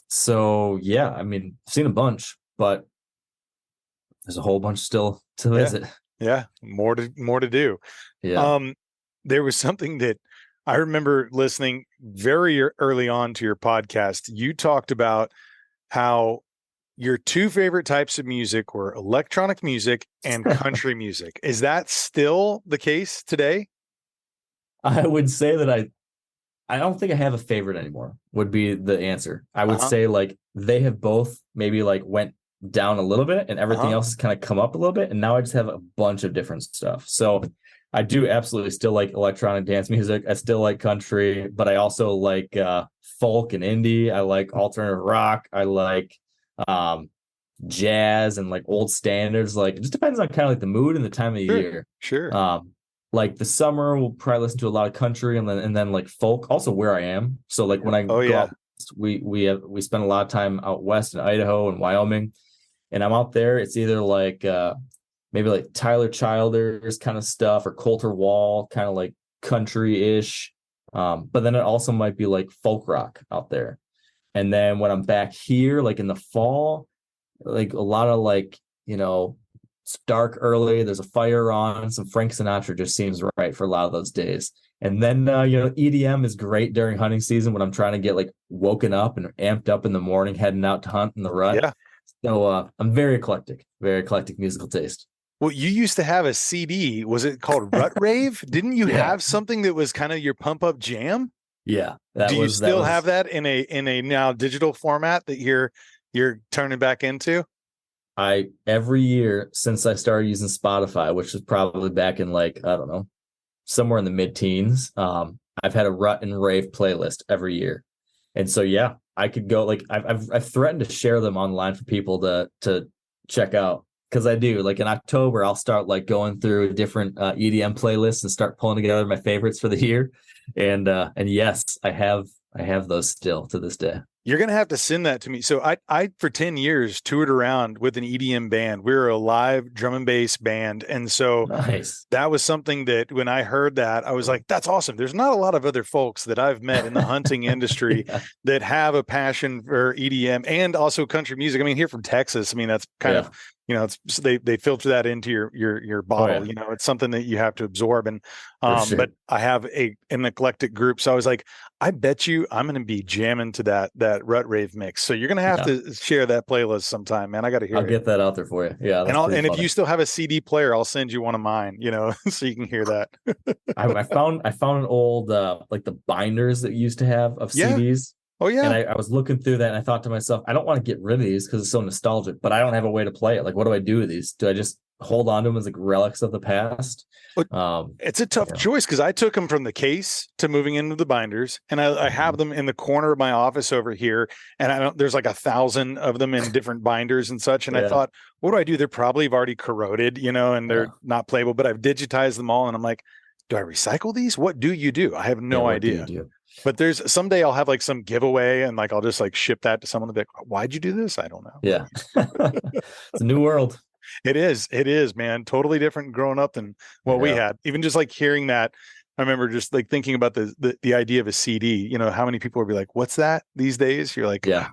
So yeah, I mean, I've seen a bunch, but there's a whole bunch still to visit. Yeah, more to do. Yeah. There was something that I remember listening very early on to your podcast. You talked about how your two favorite types of music were electronic music and country music. Is that still the case today? I would say that I don't think I have a favorite anymore, would be the answer. I would say like they have both maybe like went down a little bit and everything else has kind of come up a little bit. And now I just have a bunch of different stuff. So I do absolutely still like electronic dance music. I still like country, but I also like folk and indie. I like alternative rock. I like jazz and like old standards. Like it just depends on kind of like the mood and the time of year. Sure. Like the summer, we'll probably listen to a lot of country and then like folk. Also, where I am, so like when I go out, we spend a lot of time out west in Idaho and Wyoming, and I'm out there. It's either like maybe like Tyler Childers kind of stuff or Coulter Wall, kind of like country-ish. But then it also might be like folk rock out there. And then when I'm back here, like in the fall, like a lot of like it's dark early, there's a fire on, some Frank Sinatra just seems right for a lot of those days. And then EDM is great during hunting season when I'm trying to get like woken up and amped up in the morning heading out to hunt in the rut. Yeah. So I'm very eclectic musical taste. Well, you used to have a CD. Was it called Rut Rave? Didn't you have something that was kind of your pump up jam? Yeah. Do you still have that in a now digital format that you're turning back into? Every year since I started using Spotify, which was probably back in like, I don't know, somewhere in the mid-teens, I've had a rut and rave playlist every year. And so, yeah, I could go like I've threatened to share them online for people to check out. Because I do, like in October, I'll start like going through different EDM playlists and start pulling together my favorites for the year. And yes, I have those still to this day. You're going to have to send that to me. So I for 10 years toured around with an EDM band. We were a live drum and bass band. And so that was something that when I heard that, I was like, that's awesome. There's not a lot of other folks that I've met in the hunting industry that have a passion for EDM and also country music. I mean, here from Texas, I mean, that's kind of, it's they filter that into your bottle. It's something that you have to absorb. And but I have an eclectic group. So I was like, I bet you I'm going to be jamming to that rut rave mix. So you're going to have to share that playlist sometime, man. I got to hear it. I'll get that out there for you. Yeah. And if you still have a CD player, I'll send you one of mine, so you can hear that. I found an old, like the binders that you used to have of CDs. Oh yeah. And I was looking through that and I thought to myself, I don't want to get rid of these because it's so nostalgic, but I don't have a way to play it. Like, what do I do with these? Do I just hold on to them as like relics of the past? It's a tough choice because I took them from the case to moving into the binders, and I have them in the corner of my office over here. And there's like 1,000 of them in different binders and such. And I thought, what do? They're probably already corroded, and they're not playable, but I've digitized them all. And I'm like, do I recycle these? What do you do? I have no idea. But there's someday I'll have like some giveaway and like I'll just like ship that to someone and be like, why'd you do this? I don't know. Yeah. It's a new world. It is, man. Totally different growing up than what we Yeah. had. Even just like hearing that, I remember just like thinking about the idea of a CD. You know, how many people would be like, "What's that?" These days, you're like, Yeah.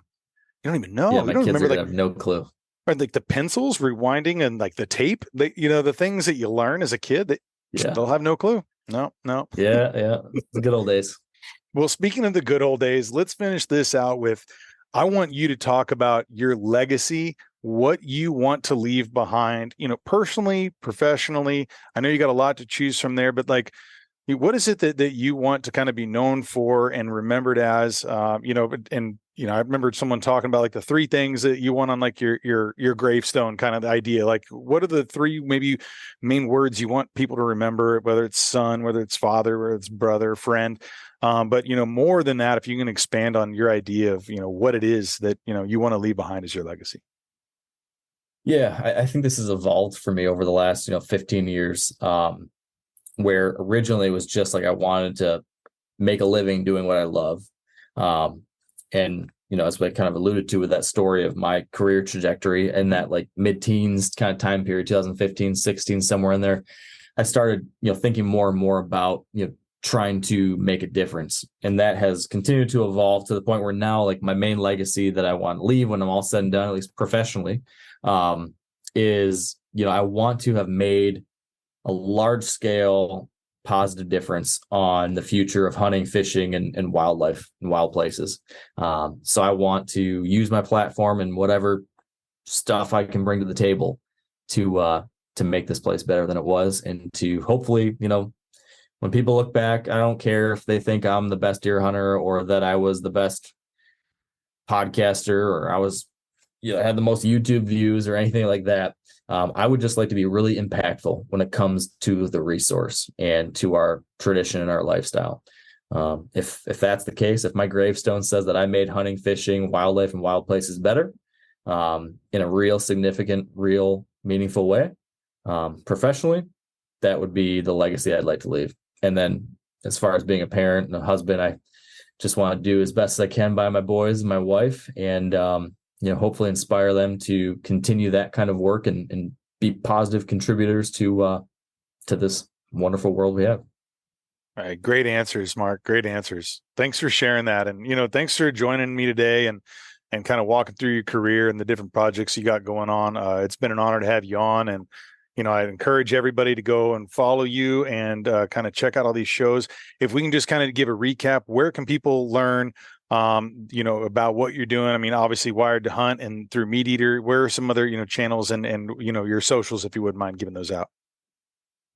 you don't even Yeah. know. You My don't kids remember are gonna like have no clue. or like the pencils rewinding and like the tape. The things that you learn as a kid that Yeah. they'll have no clue. No, no. Yeah. Yeah. The good old days. Well, speaking of the good old days, let's finish this out with I want you to talk about your legacy, what you want to leave behind, personally, professionally. I know you got a lot to choose from there, but like, what is it that you want to kind of be known for and remembered as, I remember someone talking about like the three things that you want on like your gravestone kind of the idea. Like, what are the three maybe main words you want people to remember, whether it's son, whether it's father, whether it's brother, friend. But more than that, if you can expand on your idea of, what it is that, you want to leave behind as your legacy. Yeah. I think this has evolved for me over the last, 15 years. Where originally it was just like I wanted to make a living doing what I love. And as we kind of alluded to with that story of my career trajectory and that like mid-teens kind of time period, 2015, 16, somewhere in there, I started, thinking more and more about, trying to make a difference. And that has continued to evolve to the point where now like my main legacy that I want to leave when I'm all said and done, at least professionally, is, I want to have made a large scale positive difference on the future of hunting, fishing, and wildlife and wild places. So I want to use my platform and whatever stuff I can bring to the table to make this place better than it was, and to hopefully, when people look back, I don't care if they think I'm the best deer hunter or that I was the best podcaster or I was, had the most YouTube views or anything like that. I would just like to be really impactful when it comes to the resource and to our tradition and our lifestyle. If that's the case, if my gravestone says that I made hunting, fishing, wildlife, and wild places better in a real significant, real meaningful way, professionally, that would be the legacy I'd like to leave. And then as far as being a parent and a husband, I just want to do as best as I can by my boys and my wife, and hopefully inspire them to continue that kind of work and be positive contributors to this wonderful world we have. All right. Great answers, Mark. Great answers. Thanks for sharing that. And, thanks for joining me today and kind of walking through your career and the different projects you got going on. It's been an honor to have you on. And, I encourage everybody to go and follow you and kind of check out all these shows. If we can just kind of give a recap, where can people learn about what you're doing? I mean, obviously Wired to Hunt and through MeatEater. Where are some other, channels and your socials, if you wouldn't mind giving those out?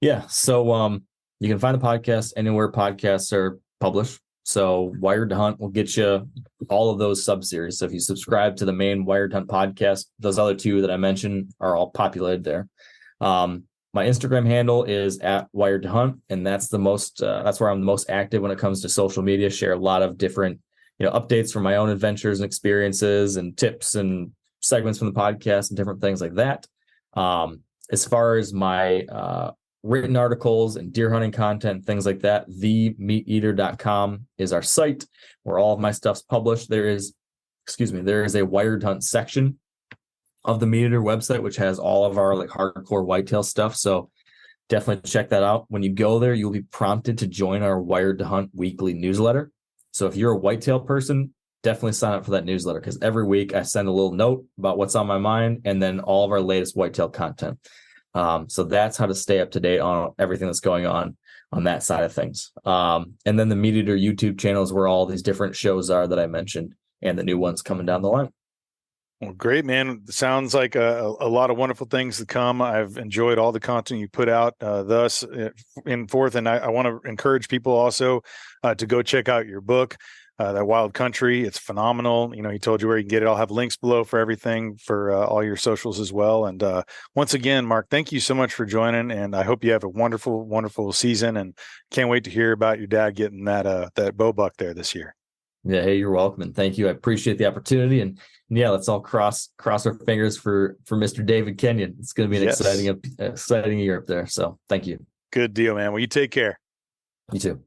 Yeah. So you can find the podcast anywhere podcasts are published. So Wired to Hunt will get you all of those sub-series. So if you subscribe to the main Wired Hunt podcast, those other two that I mentioned are all populated there. My Instagram handle is @WiredToHunt, and that's where I'm the most active when it comes to social media. Share a lot of different, updates from my own adventures and experiences and tips and segments from the podcast and different things like that. As far as my written articles and deer hunting content, things like that, themeateater.com is our site where all of my stuff's published. There is a Wired Hunt section of the MeatEater website, which has all of our like hardcore whitetail stuff. So definitely check that out. When you go there, you'll be prompted to join our Wired to Hunt weekly newsletter. So if you're a whitetail person, definitely sign up for that newsletter, because every week I send a little note about what's on my mind and then all of our latest whitetail content. So that's how to stay up to date on everything that's going on that side of things. And then the MeatEater YouTube channel is where all these different shows are that I mentioned and the new ones coming down the line. Well, great, man. Sounds like a lot of wonderful things to come. I've enjoyed all the content you put out thus in forth. And I want to encourage people also to go check out your book, That Wild Country. It's phenomenal. He told you where you can get it. I'll have links below for everything, for all your socials as well. And once again, Mark, thank you so much for joining. And I hope you have a wonderful, wonderful season, and can't wait to hear about your dad getting that bow buck there this year. Yeah, hey, you're welcome, and thank you. I appreciate the opportunity, and yeah, let's all cross our fingers for Mr. David Kenyon. It's going to be an exciting year up there. So, thank you. Good deal, man. Well, you take care. You too.